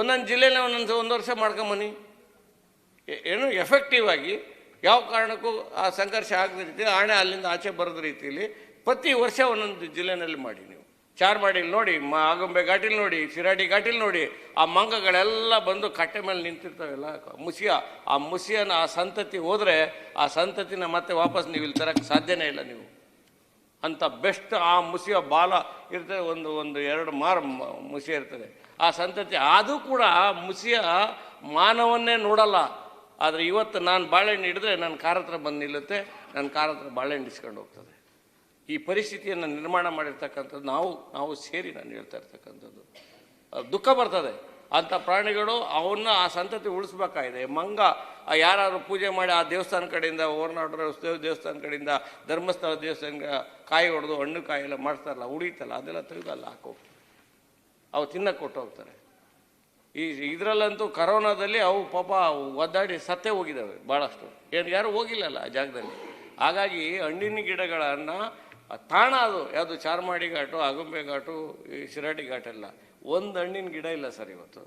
[SPEAKER 4] ಒಂದೊಂದು ಜಿಲ್ಲೆಯಲ್ಲಿ ಒಂದು ವರ್ಷ ಮಾಡ್ಕೊಂಬನ್ನಿ. ಏನು ಎಫೆಕ್ಟಿವ್ ಆಗಿ ಯಾವ ಕಾರಣಕ್ಕೂ ಆ ಸಂಘರ್ಷ ಆಗದ ರೀತಿ, ಆಣೆ ಅಲ್ಲಿಂದ ಆಚೆ ಬರೋದ ರೀತಿಯಲ್ಲಿ ಪ್ರತಿ ವರ್ಷ ಒಂದೊಂದು ಜಿಲ್ಲೆನಲ್ಲಿ ಮಾಡಿ. ನೀವು ಚಾರ್ಮಾಡಿಲಿ ನೋಡಿ, ಆಗುಂಬೆ ಘಾಟಿಲಿ ನೋಡಿ, ಶಿರಾಡಿ ಘಾಟಿಲಿ ನೋಡಿ, ಆ ಮಂಗಗಳೆಲ್ಲ ಬಂದು ಕಟ್ಟೆ ಮೇಲೆ ನಿಂತಿರ್ತಾವೆಲ್ಲ. ಆ ಮುಸಿಯನ ಆ ಸಂತತಿ ಹೋದರೆ ಆ ಸಂತತಿನ ಮತ್ತೆ ವಾಪಸ್ ನೀವು ಇಲ್ಲಿ ತರಕ್ಕೆ ಸಾಧ್ಯನೇ ಇಲ್ಲ. ನೀವು ಅಂಥ ಬೆಸ್ಟ್ ಆ ಮುಸಿಯ ಬಾಲ ಇರ್ತದೆ, ಒಂದು 2 ಮಾರು ಮುಸಿಯ ಇರ್ತದೆ ಆ ಸಂತತಿ. ಅದು ಕೂಡ ಮುಸಿಯ ಮಾನವನ್ನೇ ನೋಡಲ್ಲ. ಆದರೆ ಇವತ್ತು ನಾನು ಬಾಳೆಹಣ್ಣು ಹಿಡಿದ್ರೆ ನನ್ನ ಕಾರ್ ಹತ್ರ ಬಂದು ನಿಲ್ಲುತ್ತೆ, ನನ್ನ ಕಾರ್ ಹತ್ರ ಬಾಳೆಹಣ್ಣು ಇಸ್ಕೊಂಡು ಹೋಗ್ತದೆ. ಈ ಪರಿಸ್ಥಿತಿಯನ್ನು ನಿರ್ಮಾಣ ಮಾಡಿರ್ತಕ್ಕಂಥದ್ದು ನಾವು ಸೇರಿ ನಾನು ಹೇಳ್ತಾ ಇರ್ತಕ್ಕಂಥದ್ದು. ದುಃಖ ಬರ್ತದೆ. ಅಂಥ ಪ್ರಾಣಿಗಳು ಅವನ್ನ ಆ ಸಂತತಿ ಉಳಿಸ್ಬೇಕಾಗಿದೆ. ಮಂಗ ಯಾರು ಪೂಜೆ ಮಾಡಿ ಆ ದೇವಸ್ಥಾನ ಕಡೆಯಿಂದ, ಹೊರನಾಡು ದೇವಸ್ಥಾನ ಕಡೆಯಿಂದ, ಧರ್ಮಸ್ಥಳ ದೇವಸ್ಥಾನಕ್ಕೆ ಕಾಯಿ ಹೊಡೆದು ಹಣ್ಣು ಕಾಯಿ ಎಲ್ಲ ಮಾಡ್ತಾರಲ್ಲ, ಉಳಿತಲ್ಲ, ಅದೆಲ್ಲ ತೆಗೆದಲ್ಲ ಹಾಕೋಗ್ತಾರೆ. ಅವು ತಿನ್ನಕ್ಕೆ ಕೊಟ್ಟು ಹೋಗ್ತಾರೆ. ಇದರಲ್ಲಂತೂ ಕರೋನಾದಲ್ಲಿ ಅವು ಪಾಪ ಒದ್ದಾಡಿ ಸತ್ತೇ ಹೋಗಿದ್ದಾವೆ ಭಾಳಷ್ಟು. ಯಾರು ಹೋಗಿಲ್ಲಲ್ಲ ಆ ಜಾಗದಲ್ಲಿ. ಹಾಗಾಗಿ ಹಣ್ಣಿನ ಗಿಡಗಳನ್ನು ತಾಣ ಅದು ಯಾವುದು ಚಾರ್ಮಾಡಿ ಘಾಟು, ಆಗುಂಬೆ ಘಾಟು, ಈ ಶಿರಾಡಿ ಘಾಟ್ ಎಲ್ಲ ಒಂದು ಹಣ್ಣಿನ ಗಿಡ ಇಲ್ಲ ಸರ್ ಇವತ್ತು.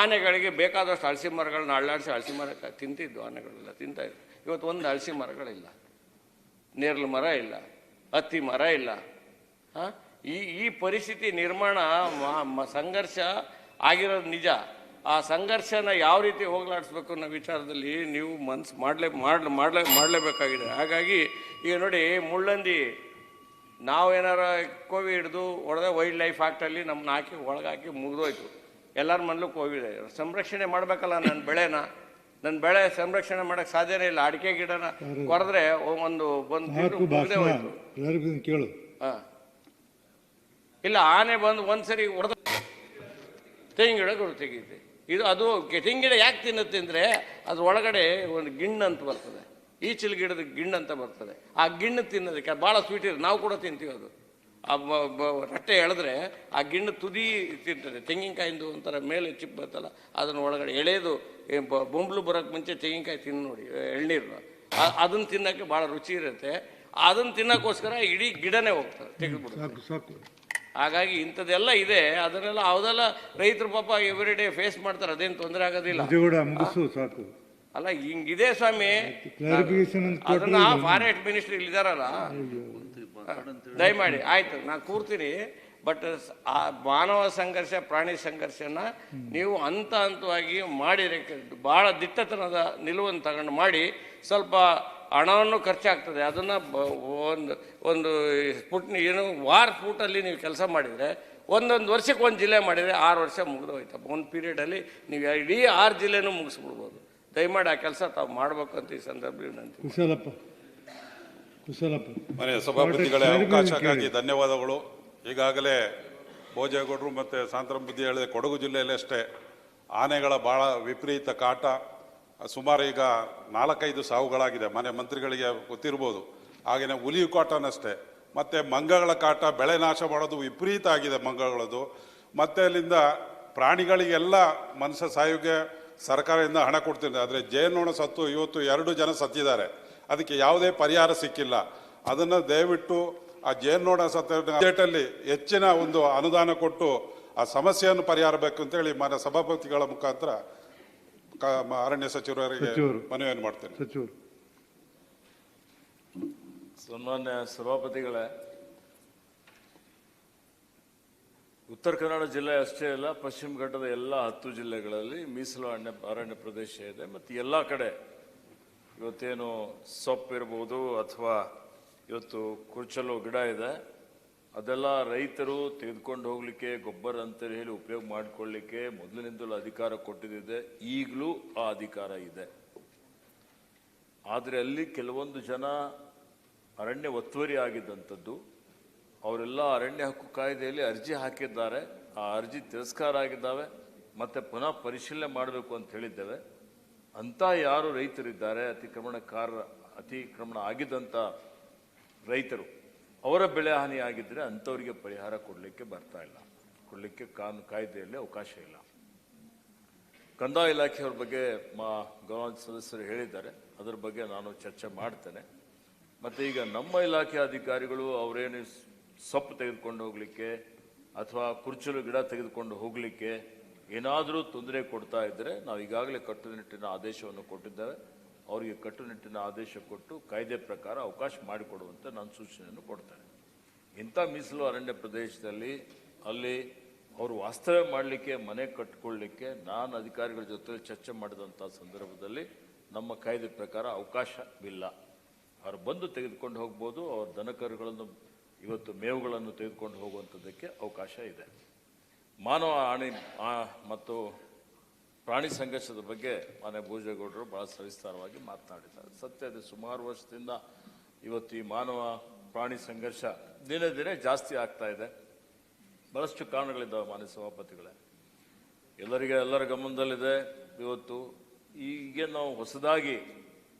[SPEAKER 4] ಆನೆಗಳಿಗೆ ಬೇಕಾದಷ್ಟು ಹಲಸಿ ಮರಗಳನ್ನ ಅಳ್ಳಾಡಿಸಿ ಹಲಸಿ ಮರ ತಿಂತಿದ್ದು ಆನೆಗಳೆಲ್ಲ ತಿಂತಾಯಿದ್ರು. ಇವತ್ತು ಒಂದು ಹಲಸಿ ಮರಗಳಿಲ್ಲ, ನೇರಳೆ ಮರ ಇಲ್ಲ, ಹತ್ತಿ ಮರ ಇಲ್ಲ. ಈ ಪರಿಸ್ಥಿತಿ ನಿರ್ಮಾಣ ಸಂಘರ್ಷ ಆಗಿರೋದು ನಿಜ. ಆ ಸಂಘರ್ಷನ ಯಾವ ರೀತಿ ಹೋಗ್ಲಾಡಿಸ್ಬೇಕು ಅನ್ನೋ ವಿಚಾರದಲ್ಲಿ ನೀವು ಮನಸ್ಸು ಮಾಡಲೇಬೇಕಾಗಿದೆ. ಹಾಗಾಗಿ ಈಗ ನೋಡಿ, ಮುಳ್ಳಂದಿ ನಾವೇನಾರ ಕೋವಿ ಹಿಡಿದು ಹೊಡೆದ ವೈಲ್ಡ್ ಲೈಫ್ ಆ್ಯಕ್ಟಲ್ಲಿ ನಮ್ಮನ್ನ ಹಾಕಿ ಒಳಗಾಕಿ ಮುಗಿದೋಯ್ತು. ಎಲ್ಲರ ಮನಲ್ಲೂ ಕೋವಿಡ್ ಸಂರಕ್ಷಣೆ ಮಾಡಬೇಕಲ್ಲ. ನನ್ನ ಬೆಳೆ ಸಂರಕ್ಷಣೆ ಮಾಡೋಕ್ಕೆ ಸಾಧ್ಯನೇ ಇಲ್ಲ. ಅಡಿಕೆ ಗಿಡನ ಕೊರೆದ್ರೆ ಒಂದು ಮುಗಿದೇ ಹೋಯ್ತು.
[SPEAKER 3] ಕೇಳು.
[SPEAKER 4] ಹಾಂ, ಇಲ್ಲ, ಆನೆ ಬಂದು ಒಂದ್ಸರಿ ಹೊಡೆದ ತೆಂಗಿನ ಗಿಡಗಳು ತೆಗೀತೆ. ಅದು ತೆಂಗಿನ ಗಿಡ ಯಾಕೆ ತಿನ್ನುತ್ತೆ ಅಂದರೆ ಅದ್ರ ಒಳಗಡೆ ಒಂದು ಗಿಣ್ಣು ಅಂತ ಬರ್ತದೆ, ಈಚಲು ಗಿಡದ ಗಿಣ್ಣು ಅಂತ ಬರ್ತದೆ. ಆ ಗಿಣ್ಣು ತಿನ್ನೋದಕ್ಕೆ ಭಾಳ ಸ್ವೀಟ್ ಇರುತ್ತೆ, ನಾವು ಕೂಡ ತಿಂತೀವಿ. ಅದು ಆ ರಟ್ಟೆ ಎಳೆದ್ರೆ ಆ ಗಿಣ್ಣು ತುದಿ ತಿಂತದೆ. ತೆಂಗಿನಕಾಯಿಂದು ಒಂಥರ ಮೇಲೆ ಚಿಪ್ ಬರ್ತಲ್ಲ, ಅದನ್ನು ಒಳಗಡೆ ಎಳೆದು ಬೊಂಬ್ಲು ಬರೋಕ್ಕೆ ಮುಂಚೆ ತೆಂಗಿನಕಾಯಿ ತಿಂದು ನೋಡಿ, ಎಳ್ನೀರು ಅದನ್ನು ತಿನ್ನೋಕ್ಕೆ ಭಾಳ ರುಚಿ ಇರುತ್ತೆ. ಅದನ್ನು ತಿನ್ನೋಕ್ಕೋಸ್ಕರ ಇಡೀ ಗಿಡನೇ ಹೋಗ್ತದೆ, ತೆಗೆದುಬಿಡ್ತಾರೆ. ಹಾಗಾಗಿ ಇಂಥದ್ದೆಲ್ಲ ಇದೆ. ಅದೆಲ್ಲ ರೈತರು ಪಾಪ ಎವ್ರಿ ಡೇ ಫೇಸ್ ಮಾಡ್ತಾರೆ, ಅದೇನು ತೊಂದರೆ ಆಗೋದಿಲ್ಲ. ಅಲ್ಲ, ಹಿಂಗಿದೆ ಸ್ವಾಮಿ. ಅದನ್ನ ಫಾರೆಸ್ಟ್ ಮಿನಿಸ್ಟರ್ ಇಲ್ಲಿದಾರಲ್ಲ, ದಯಮಾಡಿ ಆಯ್ತು ನಾನು ಕೂರ್ತೀನಿ. ಬಟ್ ಆ ಮಾನವ ಸಂಘರ್ಷ, ಪ್ರಾಣಿ ಸಂಘರ್ಷನ ನೀವು ಹಂತವಾಗಿ ಮಾಡಿದರೆ ಭಾಳ ದಿಟ್ಟತನದ ನಿಲುವನ್ನು ತಗೊಂಡು ಮಾಡಿ, ಸ್ವಲ್ಪ ಹಣವನ್ನು ಖರ್ಚಾಗ್ತದೆ. ಅದನ್ನು ಒಂದು ವಾರ್ ಫೂಟಲ್ಲಿ ನೀವು ಕೆಲಸ ಮಾಡಿದರೆ, ಒಂದೊಂದು ವರ್ಷಕ್ಕೆ ಒಂದು ಜಿಲ್ಲೆ ಮಾಡಿದರೆ 6 ವರ್ಷ ಮುಗಿದು ಹೋಯ್ತು. ಒಂದು ಪೀರಿಯಡಲ್ಲಿ ನೀವು ಇಡೀ 6 ಜಿಲ್ಲೆನೂ ಮುಗಿಸ್ಬಿಡ್ಬೋದು. ದಯಮಾಡಿ ಆ ಕೆಲಸ ತಾವು ಮಾಡಬೇಕು ಅಂತ ಈ ಸಂದರ್ಭದಲ್ಲಿ
[SPEAKER 5] ಮನೆಯ ಸಭಾಪತಿಗಳೇ, ಅವಕಾಶಕ್ಕಾಗಿ ಧನ್ಯವಾದಗಳು. ಈಗಾಗಲೇ ಭೋಜೇಗೌಡರು ಮತ್ತು ಸಾಂತರಾಮ್ ಬುದ್ಧಿ ಹೇಳಿದೆ, ಕೊಡಗು ಜಿಲ್ಲೆಯಲ್ಲಿ ಅಷ್ಟೇ ಆನೆಗಳ ಭಾಳ ವಿಪರೀತ ಕಾಟ. ಸುಮಾರು ಈಗ 4-5 ಸಾವುಗಳಾಗಿದೆ. ಮನೆ ಮಂತ್ರಿಗಳಿಗೆ ಗೊತ್ತಿರ್ಬೋದು. ಹಾಗೆಯೇ ಹುಲಿ ಕಾಟನಷ್ಟೇ. ಮತ್ತು ಮಂಗಗಳ ಕಾಟ, ಬೆಳೆ ನಾಶ ಮಾಡೋದು ವಿಪರೀತ ಆಗಿದೆ ಮಂಗಗಳದು. ಮತ್ತು ಅಲ್ಲಿಂದ ಪ್ರಾಣಿಗಳಿಗೆಲ್ಲ ಮನುಷ್ಯ ಸಾಯೋಗೆ ಸರ್ಕಾರದಿಂದ ಹಣ ಕೊಡ್ತಿದೆ. ಆದರೆ ಜೇನ್ನೋಣ ಸತ್ತು ಇವತ್ತು 2 ಜನ ಸತ್ತಿದ್ದಾರೆ. ಅದಕ್ಕೆ ಯಾವುದೇ ಪರಿಹಾರ ಸಿಕ್ಕಿಲ್ಲ. ಅದನ್ನು ದಯವಿಟ್ಟು ಆ ಜೇನ್ನೋಣ ಬಜೆಟಲ್ಲಿ ಹೆಚ್ಚಿನ ಒಂದು ಅನುದಾನ ಕೊಟ್ಟು ಆ ಸಮಸ್ಯೆಯನ್ನು ಪರಿಹಾರ ಬೇಕು ಅಂತೇಳಿ ಮಾನ್ಯ ಸಭಾಪತಿಗಳ ಮುಖಾಂತರ ಅರಣ್ಯ ಸಚಿವರಿಗೆ ಮನವಿಯನ್ನು ಮಾಡ್ತೇನೆ.
[SPEAKER 2] ಸನ್ಮಾನ್ಯ ಸಭಾಪತಿಗಳೇ, ಉತ್ತರ ಕನ್ನಡ ಜಿಲ್ಲೆ ಅಷ್ಟೇ ಅಲ್ಲ, ಪಶ್ಚಿಮ ಘಟ್ಟದ ಎಲ್ಲ 10 ಜಿಲ್ಲೆಗಳಲ್ಲಿ ಮೀಸಲು ಅರಣ್ಯ ಪ್ರದೇಶ ಇದೆ. ಮತ್ತು ಎಲ್ಲ ಕಡೆ ಇವತ್ತೇನು ಸೊಪ್ಪು ಇರ್ಬೋದು ಅಥವಾ ಇವತ್ತು ಕುರ್ಚಲು ಗಿಡ ಇದೆ, ಅದೆಲ್ಲ ರೈತರು ತೆಗೆದುಕೊಂಡು ಹೋಗ್ಲಿಕ್ಕೆ, ಗೊಬ್ಬರ ಅಂತ ಹೇಳಿ ಉಪಯೋಗ ಮಾಡಿಕೊಳ್ಳಿಕ್ಕೆ ಮೊದಲಿನಿಂದಲೂ ಅಧಿಕಾರ ಕೊಟ್ಟಿದೆ. ಈಗಲೂ ಆ ಅಧಿಕಾರ ಇದೆ. ಆದರೆ ಅಲ್ಲಿ ಕೆಲವೊಂದು ಜನ ಅರಣ್ಯ ಒತ್ತುವರಿ ಆಗಿದ್ದಂಥದ್ದು, ಅವರೆಲ್ಲ ಅರಣ್ಯ ಹಕ್ಕು ಕಾಯ್ದೆಯಲ್ಲಿ ಅರ್ಜಿ ಹಾಕಿದ್ದಾರೆ. ಆ ಅರ್ಜಿ ತಿರಸ್ಕಾರ ಆಗಿದ್ದಾವೆ. ಮತ್ತು ಪುನಃ ಪರಿಶೀಲನೆ ಮಾಡಬೇಕು ಅಂತ ಹೇಳಿದ್ದೇವೆ. ಅಂಥ ಯಾರು ರೈತರಿದ್ದಾರೆ, ಅತಿಕ್ರಮಣ ಆಗಿದ್ದಂಥ ರೈತರು, ಅವರ ಬೆಳೆ ಹಾನಿ ಆಗಿದ್ದರೆ ಅಂಥವರಿಗೆ ಪರಿಹಾರ ಕೊಡಲಿಕ್ಕೆ ಕೊಡಲಿಕ್ಕೆ ಕಾಯ್ದೆಯಲ್ಲಿ ಅವಕಾಶ ಇಲ್ಲ. ಕಂದಾಯ ಇಲಾಖೆಯವ್ರ ಬಗ್ಗೆ ಗೌರವ ಸದಸ್ಯರು ಹೇಳಿದ್ದಾರೆ. ಅದರ ಬಗ್ಗೆ ನಾನು ಚರ್ಚೆ ಮಾಡ್ತೇನೆ. ಮತ್ತು ಈಗ ನಮ್ಮ ಇಲಾಖೆ ಅಧಿಕಾರಿಗಳು ಅವರೇನು ಸೊಪ್ಪು ತೆಗೆದುಕೊಂಡು ಹೋಗಲಿಕ್ಕೆ ಅಥವಾ ಕುರ್ಚಲು ಗಿಡ ತೆಗೆದುಕೊಂಡು ಹೋಗಲಿಕ್ಕೆ ಏನಾದರೂ ತೊಂದರೆ ಕೊಡ್ತಾ ಇದ್ದರೆ, ನಾವು ಈಗಾಗಲೇ ಕಟ್ಟುನಿಟ್ಟಿನ ಆದೇಶವನ್ನು ಕೊಟ್ಟಿದ್ದೇವೆ. ಅವರಿಗೆ ಕಟ್ಟುನಿಟ್ಟಿನ ಆದೇಶ ಕೊಟ್ಟು ಕಾಯ್ದೆ ಪ್ರಕಾರ ಅವಕಾಶ ಮಾಡಿಕೊಡುವಂತೆ ನಾನು ಸೂಚನೆಯನ್ನು ಕೊಡ್ತೇನೆ. ಇಂಥ ಮೀಸಲು ಅರಣ್ಯ ಪ್ರದೇಶದಲ್ಲಿ ಅಲ್ಲಿ ಅವರು ವಾಸ್ತವ್ಯ ಮಾಡಲಿಕ್ಕೆ, ಮನೆ ಕಟ್ಟಿಕೊಳ್ಳಲಿಕ್ಕೆ ನಾನು ಅಧಿಕಾರಿಗಳ ಜೊತೆ ಚರ್ಚೆ ಮಾಡಿದಂಥ ಸಂದರ್ಭದಲ್ಲಿ ನಮ್ಮ ಕಾಯ್ದೆ ಪ್ರಕಾರ ಅವಕಾಶವಿಲ್ಲ. ಅವರು ಬಂದು ತೆಗೆದುಕೊಂಡು ಹೋಗ್ಬೋದು. ಅವ್ರ ದನಕರುಗಳನ್ನು ಇವತ್ತು ಮೇವುಗಳನ್ನು ತೆಗೆದುಕೊಂಡು ಹೋಗುವಂಥದ್ದಕ್ಕೆ ಅವಕಾಶ ಇದೆ. ಮಾನವ ಹಾನಿ ಮತ್ತು ಪ್ರಾಣಿ ಸಂಘರ್ಷದ ಬಗ್ಗೆ ಮಾನ್ಯ ಭೋಜೇಗೌಡರು ಭಾಳ ಸವಿಸ್ತಾರವಾಗಿ ಮಾತನಾಡಿದ್ದಾರೆ. ಸತ್ಯ ಇದೆ, ಸುಮಾರು ವರ್ಷದಿಂದ ಇವತ್ತು ಈ ಮಾನವ ಪ್ರಾಣಿ ಸಂಘರ್ಷ ದಿನೇ ದಿನೇ ಜಾಸ್ತಿ ಆಗ್ತಾ ಇದೆ. ಬಹಳಷ್ಟು ಕಾರಣಗಳಿದ್ದಾವೆ ಮಾನ್ಯ ಸಭಾಪತಿಗಳೇ, ಎಲ್ಲರ ಗಮನದಲ್ಲಿದೆ. ಇವತ್ತು ಈಗ ನಾವು ಹೊಸದಾಗಿ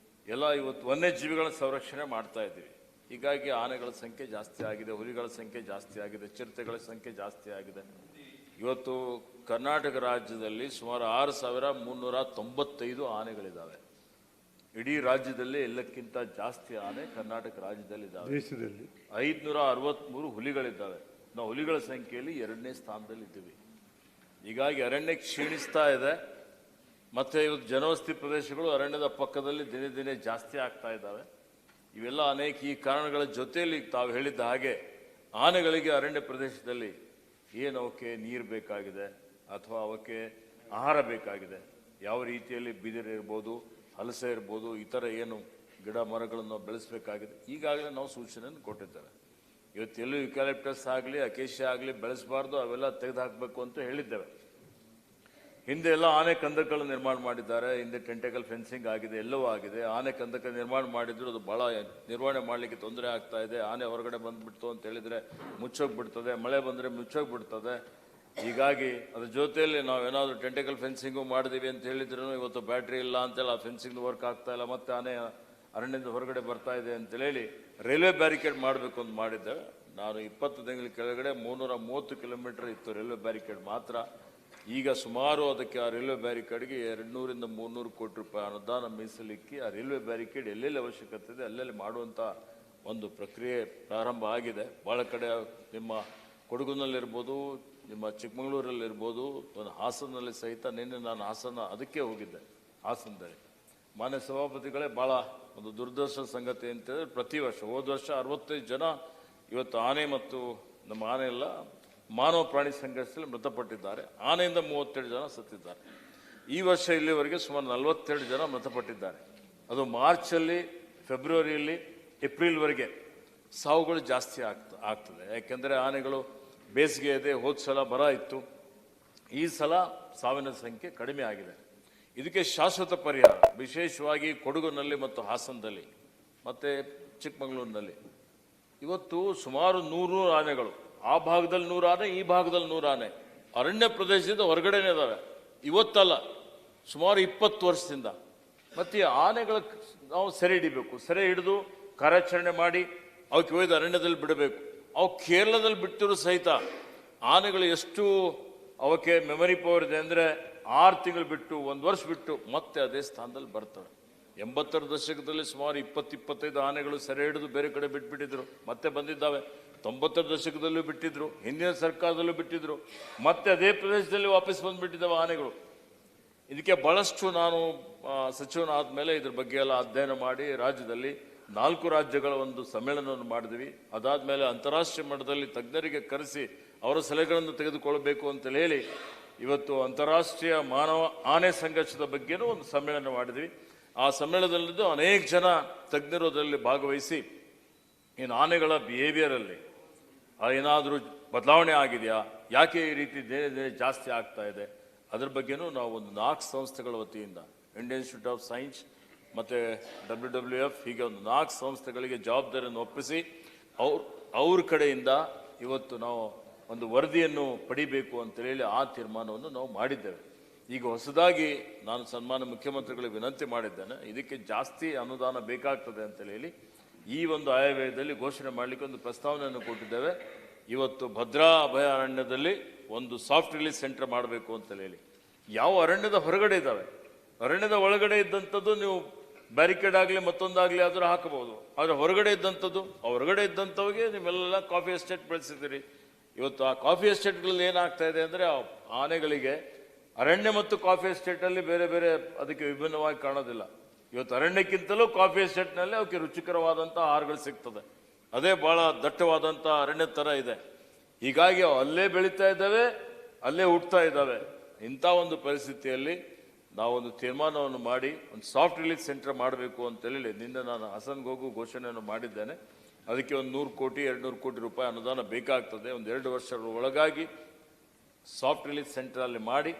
[SPEAKER 2] ಇವತ್ತು ವನ್ಯಜೀವಿಗಳ ಸಂರಕ್ಷಣೆ ಮಾಡ್ತಾ ಇದ್ದೀವಿ. ಹೀಗಾಗಿ ಆನೆಗಳ ಸಂಖ್ಯೆ ಜಾಸ್ತಿ ಆಗಿದೆ, ಹುಲಿಗಳ ಸಂಖ್ಯೆ ಜಾಸ್ತಿ ಆಗಿದೆ, ಚಿರತೆಗಳ ಸಂಖ್ಯೆ ಜಾಸ್ತಿ ಆಗಿದೆ. ಇವತ್ತು ಕರ್ನಾಟಕ ರಾಜ್ಯದಲ್ಲಿ ಸುಮಾರು 6395 ಆನೆಗಳಿದ್ದಾವೆ. ಇಡೀ ರಾಜ್ಯದಲ್ಲಿ ಎಲ್ಲಕ್ಕಿಂತ ಜಾಸ್ತಿ ಆನೆ ಕರ್ನಾಟಕ ರಾಜ್ಯದಲ್ಲಿ ಇದ್ದಾವೆ.
[SPEAKER 3] ದೇಶದಲ್ಲಿ
[SPEAKER 2] 563 ಹುಲಿಗಳಿದ್ದಾವೆ. ನಾವು ಹುಲಿಗಳ ಸಂಖ್ಯೆಯಲ್ಲಿ 2ನೇ ಸ್ಥಾನದಲ್ಲಿ ಇದ್ದೀವಿ. ಹೀಗಾಗಿ ಅರಣ್ಯ ಕ್ಷೀಣಿಸ್ತಾ ಇದೆ. ಮತ್ತೆ ಇವತ್ತು ಜನವಸತಿ ಪ್ರದೇಶಗಳು ಅರಣ್ಯದ ಪಕ್ಕದಲ್ಲಿ ದಿನೇ ದಿನೇ ಜಾಸ್ತಿ ಆಗ್ತಾ ಇದ್ದಾವೆ. ಇವೆಲ್ಲ ಅನೇಕ ಈ ಕಾರಣಗಳ ಜೊತೆಯಲ್ಲಿ ತಾವು ಹೇಳಿದ್ದ ಹಾಗೆ ಆನೆಗಳಿಗೆ ಅರಣ್ಯ ಪ್ರದೇಶದಲ್ಲಿ ಏನು ಅವಕ್ಕೆ ನೀರು ಬೇಕಾಗಿದೆ ಅಥವಾ ಅವಕ್ಕೆ ಆಹಾರ ಬೇಕಾಗಿದೆ, ಯಾವ ರೀತಿಯಲ್ಲಿ ಬಿದಿರು ಇರ್ಬೋದು, ಹಲಸೆ ಇರ್ಬೋದು, ಇತರ ಏನು ಗಿಡ ಮರಗಳನ್ನು ಬೆಳೆಸಬೇಕಾಗಿದೆ, ಈಗಾಗಲೇ ನಾವು ಸೂಚನೆಯನ್ನು ಕೊಟ್ಟಿದ್ದೇವೆ. ಇವತ್ತೆಲ್ಲೂ ಯುಕಾಲಿಪ್ಟಸ್ ಆಗಲಿ ಅಕೇಶಿಯಾ ಆಗಲಿ ಬೆಳೆಸಬಾರ್ದು, ಅವೆಲ್ಲ ತೆಗೆದುಹಾಕಬೇಕು ಅಂತ ಹೇಳಿದ್ದೇವೆ. ಹಿಂದೆ ಎಲ್ಲ ಆನೆ ಕಂದಕಗಳು ನಿರ್ಮಾಣ ಮಾಡಿದ್ದಾರೆ, ಹಿಂದೆ ಟೆಂಟಕಲ್ ಫೆನ್ಸಿಂಗ್ ಆಗಿದೆ, ಎಲ್ಲವೂ ಆಗಿದೆ. ಆನೆ ಕಂದಕ ನಿರ್ಮಾಣ ಮಾಡಿದ್ರು ಅದು ಬಹಳ ನಿರ್ವಹಣೆ ಮಾಡಲಿಕ್ಕೆ ತೊಂದರೆ ಆಗ್ತಾ ಇದೆ. ಆನೆ ಹೊರಗಡೆ ಬಂದ್ಬಿಡ್ತು ಅಂತ ಹೇಳಿದ್ರೆ ಮುಚ್ಚೋಗ್ಬಿಡ್ತದೆ, ಮಳೆ ಬಂದರೆ ಮುಚ್ಚೋಗ್ಬಿಡ್ತದೆ. ಹೀಗಾಗಿ ಅದ್ರ ಜೊತೆಯಲ್ಲಿ ನಾವೇನಾದರೂ ಟೆಂಟಕಲ್ ಫೆನ್ಸಿಂಗು ಮಾಡಿದೀವಿ ಅಂತ ಹೇಳಿದ್ರು ಇವತ್ತು ಬ್ಯಾಟ್ರಿ ಇಲ್ಲ ಅಂತೇಳಿ ಆ ಫೆನ್ಸಿಂಗ್ ವರ್ಕ್ ಆಗ್ತಾ ಇಲ್ಲ, ಮತ್ತೆ ಆನೆ ಅರಣ್ಯದ ಹೊರಗಡೆ ಬರ್ತಾ ಇದೆ ಅಂತೇಳಿ ರೈಲ್ವೆ ಬ್ಯಾರಿಕೇಡ್ ಮಾಡಬೇಕು ಅಂತ ಮಾಡಿದ್ದೇವೆ. ನಾನು 20 ತಿಂಗಳ ಕೆಳಗಡೆ 330 ಕಿಲೋಮೀಟರ್ ಇತ್ತು ರೈಲ್ವೆ ಬ್ಯಾರಿಕೇಡ್ ಮಾತ್ರ. ಈಗ ಸುಮಾರು ಅದಕ್ಕೆ ಆ ರೈಲ್ವೆ ಬ್ಯಾರಿಕೇಡ್ಗೆ 200 ಇಂದ 300 ಕೋಟಿ ರೂಪಾಯಿ ಅನುದಾನ ಮೀಸಲಿಕ್ಕಿ ಆ ರೈಲ್ವೆ ಬ್ಯಾರಿಕೇಡ್ ಎಲ್ಲೆಲ್ಲಿ ಅವಶ್ಯಕತೆ ಇದೆ ಅಲ್ಲೆಲ್ಲಿ ಮಾಡುವಂಥ ಒಂದು ಪ್ರಕ್ರಿಯೆ ಪ್ರಾರಂಭ ಆಗಿದೆ. ಭಾಳ ಕಡೆ ನಿಮ್ಮ ಕೊಡಗುನಲ್ಲಿರ್ಬೋದು, ನಿಮ್ಮ ಚಿಕ್ಕಮಗಳೂರಲ್ಲಿರ್ಬೋದು, ಹಾಸನಲ್ಲಿ ಸಹಿತ ನಿನ್ನೆ ನಾನು ಹಾಸನ ಅದಕ್ಕೆ ಹೋಗಿದ್ದೆ. ಹಾಸನದಲ್ಲಿ ಮಾನ್ಯ ಸಭಾಪತಿಗಳೇ ಭಾಳ ಒಂದು ದುರದೃಷ್ಟದ ಸಂಗತಿ ಅಂತಂದರೆ ಪ್ರತಿ ವರ್ಷ ಹೋದ ವರ್ಷ 65 ಜನ ಇವತ್ತು ಆನೆ ಮತ್ತು ನಮ್ಮ ಆನೆ ಎಲ್ಲ ಮಾನವ ಪ್ರಾಣಿ ಸಂಘರ್ಷದಲ್ಲಿ ಮೃತಪಟ್ಟಿದ್ದಾರೆ. ಆನೆಯಿಂದ 37 ಜನ ಸತ್ತಿದ್ದಾರೆ. ಈ ವರ್ಷ ಇಲ್ಲಿವರೆಗೆ ಸುಮಾರು 42 ಜನ ಮೃತಪಟ್ಟಿದ್ದಾರೆ. ಅದು ಮಾರ್ಚಲ್ಲಿ, ಫೆಬ್ರವರಿಯಲ್ಲಿ, ಏಪ್ರಿಲ್ವರೆಗೆ ಸಾವುಗಳು ಜಾಸ್ತಿ ಆಗ್ತದೆ. ಯಾಕೆಂದರೆ ಆನೆಗಳು ಬೇಸಿಗೆ ಇದೆ, ಹೋದ ಸಲ ಬರ ಇತ್ತು, ಈ ಸಲ ಸಾವಿನ ಸಂಖ್ಯೆ ಕಡಿಮೆ ಆಗಿದೆ. ಇದಕ್ಕೆ ಶಾಶ್ವತ ಪರಿಹಾರ ವಿಶೇಷವಾಗಿ ಕೊಡಗುನಲ್ಲಿ ಮತ್ತು ಹಾಸನದಲ್ಲಿ ಮತ್ತು ಚಿಕ್ಕಮಗಳೂರಿನಲ್ಲಿ ಇವತ್ತು ಸುಮಾರು 100 ಆನೆಗಳು, ಆ ಭಾಗದಲ್ಲಿ 100 ಆನೆ, ಈ ಭಾಗದಲ್ಲಿ 100 ಆನೆ ಅರಣ್ಯ ಪ್ರದೇಶದಿಂದ ಹೊರಗಡೆನೇ ಇದ್ದಾವೆ. ಇವತ್ತಲ್ಲ, ಸುಮಾರು 20 ವರ್ಷದಿಂದ. ಮತ್ತು ಈ ಆನೆಗಳ ನಾವು ಸೆರೆ ಹಿಡಿಬೇಕು. ಸೆರೆ ಹಿಡಿದು ಕಾರ್ಯಾಚರಣೆ ಮಾಡಿ ಅವಕ್ಕೆ ಒಯ್ದು ಅರಣ್ಯದಲ್ಲಿ ಬಿಡಬೇಕು. ಅವು ಕೇರಳದಲ್ಲಿ ಬಿಟ್ಟಿರೋ ಸಹಿತ ಆನೆಗಳು ಎಷ್ಟು ಅವಕ್ಕೆ ಮೆಮರಿ ಪವರ್ ಇದೆ ಅಂದರೆ 6 ತಿಂಗಳು ಬಿಟ್ಟು 1 ವರ್ಷ ಬಿಟ್ಟು ಮತ್ತೆ ಅದೇ ಸ್ಥಾನದಲ್ಲಿ ಬರ್ತವೆ. 80ರ ದಶಕದಲ್ಲಿ ಸುಮಾರು 20-25 ಆನೆಗಳು ಸೆರೆ ಹಿಡಿದು ಬೇರೆ ಕಡೆ ಬಿಟ್ಬಿಟ್ಟಿದ್ರು, ಮತ್ತೆ ಬಂದಿದ್ದಾವೆ. 90ರ ದಶಕದಲ್ಲೂ ಬಿಟ್ಟಿದ್ರು, ಹಿಂದಿನ ಸರ್ಕಾರದಲ್ಲೂ ಬಿಟ್ಟಿದ್ರು, ಮತ್ತೆ ಅದೇ ಪ್ರದೇಶದಲ್ಲಿ ವಾಪಸ್ ಬಂದುಬಿಟ್ಟಿದ್ದಾವೆ ಆನೆಗಳು. ಇದಕ್ಕೆ ಬಹಳಷ್ಟು ನಾನು ಸಚಿವನಾದ ಮೇಲೆ ಇದ್ರ ಬಗ್ಗೆ ಎಲ್ಲ ಅಧ್ಯಯನ ಮಾಡಿ ರಾಜ್ಯದಲ್ಲಿ 4 ರಾಜ್ಯಗಳ ಒಂದು ಸಮ್ಮೇಳನವನ್ನು ಮಾಡಿದ್ವಿ. ಅದಾದಮೇಲೆ ಅಂತಾರಾಷ್ಟ್ರೀಯ ಮಟ್ಟದಲ್ಲಿ ತಜ್ಞರಿಗೆ ಕರೆಸಿ ಅವರ ಸಲಹೆಗಳನ್ನು ತೆಗೆದುಕೊಳ್ಳಬೇಕು ಅಂತೇಳಿ ಹೇಳಿ ಇವತ್ತು ಅಂತಾರಾಷ್ಟ್ರೀಯ ಮಾನವ ಆನೆ ಸಂಘರ್ಷದ ಬಗ್ಗೆನೂ ಒಂದು ಸಮ್ಮೇಳನ ಮಾಡಿದ್ವಿ. ಆ ಸಮ್ಮೇಳನದಲ್ಲಿದ್ದು ಅನೇಕ ಜನ ತಜ್ಞರು ಅದರಲ್ಲಿ ಭಾಗವಹಿಸಿ ಇನ್ನು ಆನೆಗಳ ಬಿಹೇವಿಯರಲ್ಲಿ ಏನಾದರೂ ಬದಲಾವಣೆ ಆಗಿದೆಯಾ, ಯಾಕೆ ಈ ರೀತಿ ದಿನೇ ಜಾಸ್ತಿ ಆಗ್ತಾ ಇದೆ, ಅದ್ರ ಬಗ್ಗೆನೂ ನಾವು ಒಂದು 4 ಸಂಸ್ಥೆಗಳ ವತಿಯಿಂದ ಇಂಡಿಯನ್ ಇನ್ಸ್ಟಿಟ್ಯೂಟ್ ಆಫ್ ಸೈನ್ಸ್ ಮತ್ತು WWF ಹೀಗೆ ಒಂದು 4 ಸಂಸ್ಥೆಗಳಿಗೆ ಜವಾಬ್ದಾರಿಯನ್ನು ಒಪ್ಪಿಸಿ ಅವ್ರ ಕಡೆಯಿಂದ ಇವತ್ತು ನಾವು ಒಂದು ವರದಿಯನ್ನು ಪಡಿಬೇಕು ಅಂತೇಳಿ ಆ ತೀರ್ಮಾನವನ್ನು ನಾವು ಮಾಡಿದ್ದೇವೆ. ಈಗ ಹೊಸದಾಗಿ ನಾನು ಸನ್ಮಾನ್ಯ ಮುಖ್ಯಮಂತ್ರಿಗಳಿಗೆ ವಿನಂತಿ ಮಾಡಿದ್ದೇನೆ, ಇದಕ್ಕೆ ಜಾಸ್ತಿ ಅನುದಾನ ಬೇಕಾಗ್ತದೆ ಅಂತೇಳಿ ಈ ಒಂದು ಆಯವ್ಯಯದಲ್ಲಿ ಘೋಷಣೆ ಮಾಡಲಿಕ್ಕೆ ಒಂದು ಪ್ರಸ್ತಾವನೆಯನ್ನು ಕೊಟ್ಟಿದ್ದೇವೆ. ಇವತ್ತು ಭದ್ರಾ ಅಭಯಾರಣ್ಯದಲ್ಲಿ ಒಂದು ಸಾಫ್ಟ್ ರಿಲೀಸ್ ಸೆಂಟರ್ ಮಾಡಬೇಕು ಅಂತೇಳಿ. ಯಾವ ಅರಣ್ಯದ ಹೊರಗಡೆ ಇದ್ದಾವೆ, ಅರಣ್ಯದ ಒಳಗಡೆ ಇದ್ದಂಥದ್ದು ನೀವು ಬ್ಯಾರಿಕೇಡ್ ಆಗಲಿ ಮತ್ತೊಂದಾಗಲಿ ಆದರೂ ಹಾಕಬಹುದು. ಆದರೆ ಹೊರಗಡೆ ಇದ್ದಂಥದ್ದು, ಹೊರಗಡೆ ಇದ್ದಂಥವಿಗೆ ನೀವೆಲ್ಲ ಕಾಫಿ ಎಸ್ಟೇಟ್ ಬೆಳೆಸಿದ್ದೀರಿ. ಇವತ್ತು ಆ ಕಾಫಿ ಎಸ್ಟೇಟ್ಗಳಲ್ಲಿ ಏನಾಗ್ತಾ ಇದೆ ಅಂದರೆ ಆನೆಗಳಿಗೆ ಅರಣ್ಯ ಮತ್ತು ಕಾಫಿ ಎಸ್ಟೇಟಲ್ಲಿ ಬೇರೆ ಬೇರೆ ಅದಕ್ಕೆ ವಿಭಿನ್ನವಾಗಿ ಕಾಣೋದಿಲ್ಲ. ಇವತ್ತು ಅರಣ್ಯಕ್ಕಿಂತಲೂ ಕಾಫಿ ಎಸ್ಟೇಟ್ನಲ್ಲಿ ಅವಕ್ಕೆ ರುಚಿಕರವಾದಂಥ ಆಹಾರಗಳು ಸಿಗ್ತದೆ. ಅದೇ ಭಾಳ ದಟ್ಟವಾದಂಥ ಅರಣ್ಯ ಥರ ಇದೆ. ಹೀಗಾಗಿ ಅಲ್ಲೇ ಬೆಳೀತಾ ಇದ್ದಾವೆ, ಅಲ್ಲೇ ಹುಟ್ಟುತ್ತಾ ಇದ್ದಾವೆ. ಇಂಥ ಒಂದು ಪರಿಸ್ಥಿತಿಯಲ್ಲಿ ನಾವೊಂದು ತೀರ್ಮಾನವನ್ನು ಮಾಡಿ ಒಂದು ಸಾಫ್ಟ್ ರಿಲೀಸ್ ಸೆಂಟರ್ ಮಾಡಬೇಕು ಅಂತೇಳಿ ನಿನ್ನೆ ನಾನು ಹಾಸನ್ಗೆ ಹೋಗು ಘೋಷಣೆಯನ್ನು ಮಾಡಿದ್ದೇನೆ. ಅದಕ್ಕೆ ಒಂದು 100 ಕೋಟಿ 200 ಕೋಟಿ ರೂಪಾಯಿ ಅನುದಾನ ಬೇಕಾಗ್ತದೆ. ಒಂದು 2 ವರ್ಷಗಳ ಒಳಗಾಗಿ ಸಾಫ್ಟ್ ರಿಲೀಸ್ ಸೆಂಟರ್ ಅಲ್ಲಿ ಮಾಡಿ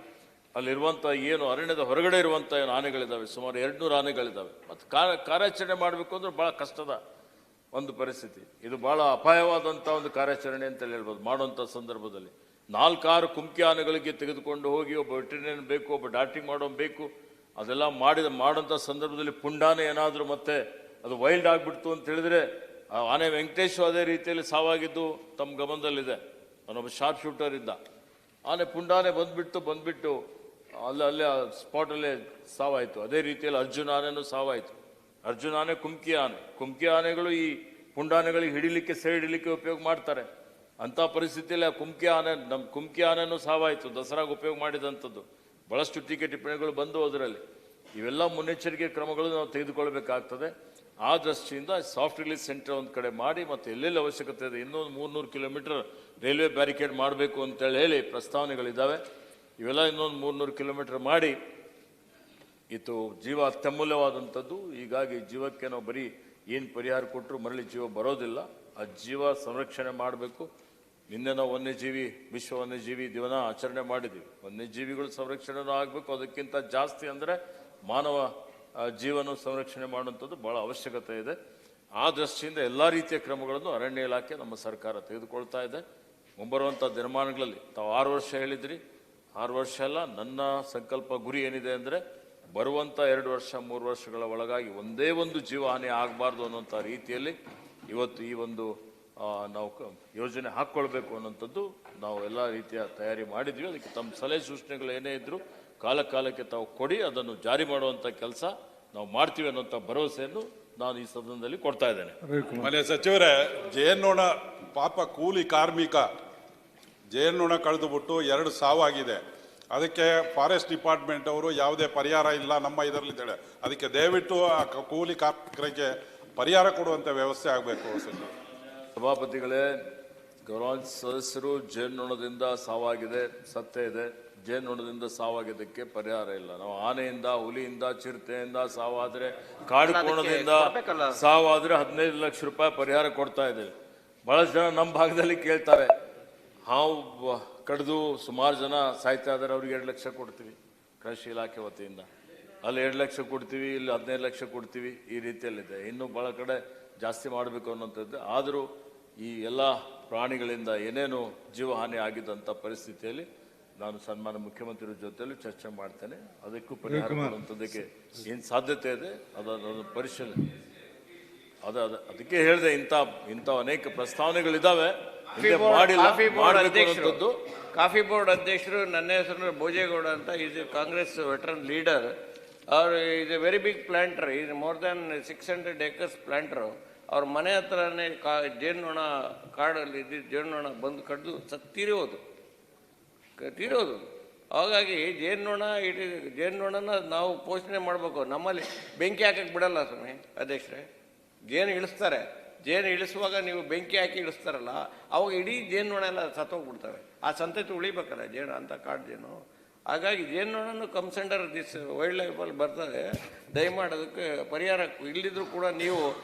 [SPEAKER 2] ಅಲ್ಲಿರುವಂಥ ಏನು ಅರಣ್ಯದ ಹೊರಗಡೆ ಇರುವಂಥ ಏನು ಆನೆಗಳಿದ್ದಾವೆ, ಸುಮಾರು 200 ಆನೆಗಳಿದ್ದಾವೆ. ಮತ್ತು ಕಾರ್ಯಾಚರಣೆ ಮಾಡಬೇಕು ಅಂದ್ರೆ ಭಾಳ ಕಷ್ಟದ ಒಂದು ಪರಿಸ್ಥಿತಿ. ಇದು ಭಾಳ ಅಪಾಯವಾದಂಥ ಒಂದು ಕಾರ್ಯಾಚರಣೆ ಅಂತೇಳಿ ಹೇಳ್ಬೋದು. ಮಾಡುವಂಥ ಸಂದರ್ಭದಲ್ಲಿ 4-6 ಕುಮ್ಕಿ ಆನೆಗಳಿಗೆ ತೆಗೆದುಕೊಂಡು ಹೋಗಿ ಒಬ್ಬ ವೆಟರ್ನರಿಯನ್ ಬೇಕು, ಒಬ್ಬ ಡಾಕ್ಟ್ರಿಂಗ್ ಮಾಡೋನು ಬೇಕು. ಅದೆಲ್ಲ ಮಾಡೋಂಥ ಸಂದರ್ಭದಲ್ಲಿ ಪುಂಡಾನೆ ಏನಾದರೂ ಮತ್ತೆ ಅದು ವೈಲ್ಡ್ ಆಗಿಬಿಡ್ತು ಅಂತ ಹೇಳಿದ್ರೆ, ಆನೆ ವೆಂಕಟೇಶ್ ಅದೇ ರೀತಿಯಲ್ಲಿ ಸಾವಾಗಿದ್ದು ತಮ್ಮ ಗಮನದಲ್ಲಿದೆ. ಅವನೊಬ್ಬ ಶಾರ್ಪ್ ಶೂಟರ್ ಇದ್ದ. ಆನೆ ಪುಂಡಾನೆ ಬಂದ್ಬಿಟ್ಟು ಅಲ್ಲೇ ಸ್ಪಾಟಲ್ಲೇ ಸಾವಾಯಿತು. ಅದೇ ರೀತಿಯಲ್ಲಿ ಅರ್ಜುನ ಆನೆನೂ ಸಾವಾಯಿತು. ಅರ್ಜುನ ಆನೆ, ಕುಮ್ಕಿ ಆನೆಗಳು ಈ ಪುಂಡಾನೆಗಳಿಗೆ ಹಿಡಿಲಿಕ್ಕೆ ಸೆರೆ ಹಿಡಿಲಿಕ್ಕೆ ಉಪಯೋಗ ಮಾಡ್ತಾರೆ. ಅಂಥ ಪರಿಸ್ಥಿತಿಯಲ್ಲಿ ಆ ಕುಮ್ಕಿ ಆನೆನೂ ಸಾವಾಯಿತು, ದಸರಾಗೆ ಉಪಯೋಗ ಮಾಡಿದಂಥದ್ದು. ಬಹಳಷ್ಟು ಟೀಕೆ ಟಿಪ್ಪಣಿಗಳು ಬಂದು ಅದರಲ್ಲಿ. ಇವೆಲ್ಲ ಮುನ್ನೆಚ್ಚರಿಕೆ ಕ್ರಮಗಳು ನಾವು ತೆಗೆದುಕೊಳ್ಬೇಕಾಗ್ತದೆ. ಆ ದೃಷ್ಟಿಯಿಂದ ಸಾಫ್ಟ್ ರಿಲೀಸ್ ಸೆಂಟರ್ ಒಂದು ಕಡೆ ಮಾಡಿ, ಮತ್ತು ಎಲ್ಲೆಲ್ಲಿ ಅವಶ್ಯಕತೆ ಇದೆ ಇನ್ನೊಂದು 300 ಕಿಲೋಮೀಟರ್ ರೈಲ್ವೆ ಬ್ಯಾರಿಕೇಡ್ ಮಾಡಬೇಕು ಅಂತೇಳಿ ಹೇಳಿ ಪ್ರಸ್ತಾವನೆಗಳಿದ್ದಾವೆ. ಇವೆಲ್ಲ ಇನ್ನೊಂದು 300 ಕಿಲೋಮೀಟರ್ ಮಾಡಿ, ಇದು ಜೀವ ಅತ್ಯಮೂಲ್ಯವಾದಂಥದ್ದು. ಹೀಗಾಗಿ ಜೀವಕ್ಕೆ ನಾವು ಬರೀ ಏನು ಪರಿಹಾರ ಕೊಟ್ಟರು ಮರಳಿ ಜೀವ ಬರೋದಿಲ್ಲ. ಆ ಜೀವ ಸಂರಕ್ಷಣೆ ಮಾಡಬೇಕು. ನಿನ್ನೆ ನಾವು ವಿಶ್ವ ವನ್ಯಜೀವಿ ದಿವನ ಆಚರಣೆ ಮಾಡಿದ್ದೀವಿ. ವನ್ಯಜೀವಿಗಳು ಸಂರಕ್ಷಣೆನೂ ಆಗಬೇಕು. ಅದಕ್ಕಿಂತ ಜಾಸ್ತಿ ಅಂದರೆ ಮಾನವ ಜೀವನ ಸಂರಕ್ಷಣೆ ಮಾಡುವಂಥದ್ದು ಭಾಳ ಅವಶ್ಯಕತೆ ಇದೆ. ಆ ದೃಷ್ಟಿಯಿಂದ ಎಲ್ಲ ರೀತಿಯ ಕ್ರಮಗಳನ್ನು ಅರಣ್ಯ ಇಲಾಖೆ ನಮ್ಮ ಸರ್ಕಾರ ತೆಗೆದುಕೊಳ್ತಾ ಇದೆ. ಮುಂಬರುವಂಥ ದಿನಮಾನಗಳಲ್ಲಿ ತಾವು 6 ವರ್ಷ ಹೇಳಿದ್ರಿ, 6 ವರ್ಷ ಅಲ್ಲ, ನನ್ನ ಸಂಕಲ್ಪ ಗುರಿ ಏನಿದೆ ಅಂದರೆ ಬರುವಂಥ 2 ವರ್ಷ 3 ವರ್ಷಗಳ ಒಳಗಾಗಿ ಒಂದೇ ಒಂದು ಜೀವಹಾನಿ ಆಗಬಾರ್ದು ಅನ್ನೋಂಥ ರೀತಿಯಲ್ಲಿ ಇವತ್ತು ಈ ಒಂದು ನಾವು ಯೋಜನೆ ಹಾಕ್ಕೊಳ್ಬೇಕು ಅನ್ನೋಂಥದ್ದು ನಾವು ಎಲ್ಲ ರೀತಿಯ ತಯಾರಿ ಮಾಡಿದ್ವಿ. ಅದಕ್ಕೆ ತಮ್ಮ ಸಲಹೆ ಸೂಚನೆಗಳು ಏನೇ ಇದ್ದರೂ ಕಾಲಕ್ಕೆ ತಾವು ಕೊಡಿ, ಅದನ್ನು ಜಾರಿ ಮಾಡುವಂಥ ಕೆಲಸ ನಾವು ಮಾಡ್ತೀವಿ ಅನ್ನೋಂಥ ಭರವಸೆಯನ್ನು ನಾನು ಈ ಸದನದಲ್ಲಿ ಕೊಡ್ತಾ ಇದ್ದೇನೆ.
[SPEAKER 5] ಮನೆ ಸಚಿವರೇ, ಜೇನ್ನೊಣ ಪಾಪ ಕೂಲಿ ಕಾರ್ಮಿಕ ಜೇನ್ನೊಣ ಕಳೆದುಬಿಟ್ಟು 2 ಸಾವಾಗಿದೆ. ಅದಕ್ಕೆ ಫಾರೆಸ್ಟ್ ಡಿಪಾರ್ಟ್ಮೆಂಟ್ ಅವರು ಯಾವುದೇ ಪರಿಹಾರ ಇಲ್ಲ ನಮ್ಮ ಇದರಲ್ಲಿ ಅಂತೇಳಿ, ಅದಕ್ಕೆ ದಯವಿಟ್ಟು ಆ ಕೂಲಿ ಕಾರ್ಮಿಕರಿಗೆ ಪರಿಹಾರ ಕೊಡುವಂಥ ವ್ಯವಸ್ಥೆ ಆಗಬೇಕು.
[SPEAKER 2] ಸಭಾಪತಿಗಳೇ, ಗೌರವಾನ್ವಿತ ಸದಸ್ಯರು, ಜೇನ್ನೊಣದಿಂದ ಸಾವಾಗಿದೆ, ಸತ್ಯ ಇದೆ. ಜೇನ್ನೊಣದಿಂದ ಸಾವಾಗಿದ್ದಕ್ಕೆ ಪರಿಹಾರ ಇಲ್ಲ. ನಾವು ಆನೆಯಿಂದ, ಹುಲಿಯಿಂದ, ಚಿರತೆಯಿಂದ ಸಾವಾದರೆ, ಕಾಡು ಕೋಣದಿಂದ ಸಾವಾದರೆ 15 ಲಕ್ಷ ರೂಪಾಯಿ ಪರಿಹಾರ ಕೊಡ್ತಾ ಇದ್ದೇವೆ. ಬಹಳಷ್ಟು ಜನ ನಮ್ಮ ಭಾಗದಲ್ಲಿ ಕೇಳ್ತಾರೆ, ಹಾವು ಕಡಿದು ಸುಮಾರು ಜನ ಸಾಯ್ತಾ ಇದ್ದಾರೆ, ಅವ್ರಿಗೆ 2 ಲಕ್ಷ ಕೊಡ್ತೀವಿ ಕೃಷಿ ಇಲಾಖೆ ವತಿಯಿಂದ. ಅಲ್ಲಿ 2 ಲಕ್ಷ ಕೊಡ್ತೀವಿ, ಇಲ್ಲಿ 15 ಲಕ್ಷ ಕೊಡ್ತೀವಿ. ಈ ರೀತಿಯಲ್ಲಿದೆ. ಇನ್ನೂ ಭಾಳ ಕಡೆ ಜಾಸ್ತಿ ಮಾಡಬೇಕು ಅನ್ನೋಂಥದ್ದು. ಆದರೂ ಈ ಎಲ್ಲ ಪ್ರಾಣಿಗಳಿಂದ ಏನೇನು ಜೀವಹಾನಿ ಆಗಿದ್ದಂಥ ಪರಿಸ್ಥಿತಿಯಲ್ಲಿ ನಾನು ಸನ್ಮಾನ್ಯ ಮುಖ್ಯಮಂತ್ರಿ ಜೊತೆಯಲ್ಲಿ ಚರ್ಚೆ ಮಾಡ್ತೇನೆ. ಅದಕ್ಕೂ ಪರಿಹಾರ ಕೊಡುವಂಥದ್ದಕ್ಕೆ ಏನು ಸಾಧ್ಯತೆ ಇದೆ ಅದನ್ನು ಪರಿಶೀಲನೆ. ಅದಕ್ಕೆ ಹೇಳಿದೆ, ಇಂಥ ಅನೇಕ ಪ್ರಸ್ತಾವನೆಗಳಿದ್ದಾವೆ.
[SPEAKER 4] ಕಾಫಿ ಬೋರ್ಡ್ ಅಧ್ಯಕ್ಷರು ನನ್ನ ಹೆಸರು ಭೋಜೇಗೌಡ ಅಂತ, ಈಸ್ ಕಾಂಗ್ರೆಸ್ ವೆಟರನ್ ಲೀಡರ್. ಅವರು is a very big planter, is more than 600 acres planter. ಅವ್ರ ಮನೆ ಹತ್ರನೇ ಜೇನ್ನೊಣ ಕಾಡಲ್ಲಿ ಇದ್ದಿದ್ದು ಜೇನ್ನೊಣ ಬಂದು ಕಡ್ದು ತೀರೋದು. ಹಾಗಾಗಿ ಜೇನ್ನೊಣನ ನಾವು ಪೋಷಣೆ ಮಾಡಬೇಕು. ನಮ್ಮಲ್ಲಿ ಬೆಂಕಿ ಹಾಕಕ್ಕೆ ಬಿಡಲ್ಲ ಸ್ವಾಮಿ ಅಧ್ಯಕ್ಷರೇ. ಜೇನು ಇಳಿಸ್ತಾರೆ, ಜೇನು ಇಳಿಸುವಾಗ ನೀವು ಬೆಂಕಿ ಹಾಕಿ ಇಳಿಸ್ತಾರಲ್ಲ, ಅವಾಗ ಇಡೀ ಜೇನ್ನೊಣ ಎಲ್ಲ ಸತ್ತೋಗ್ಬಿಡ್ತವೆ. ಆ ಸಂತತಿ ಉಳಿಬೇಕಲ್ಲ ಜೇನು ಅಂತ, ಕಾಡು ಜೇನು. ಹಾಗಾಗಿ ಜೇನ್ನೊಣನು ಕಮ್ಸ್ ಅಂಡರ್ ದಿಸ್ ವೈಲ್ಡ್ ಲೈಫಲ್ಲಿ ಬರ್ತದೆ. ದಯಮಾಡಿ ಅದಕ್ಕೆ ಪರಿಹಾರ ಇಲ್ಲದಿದ್ರೂ ಕೂಡ ನೀವು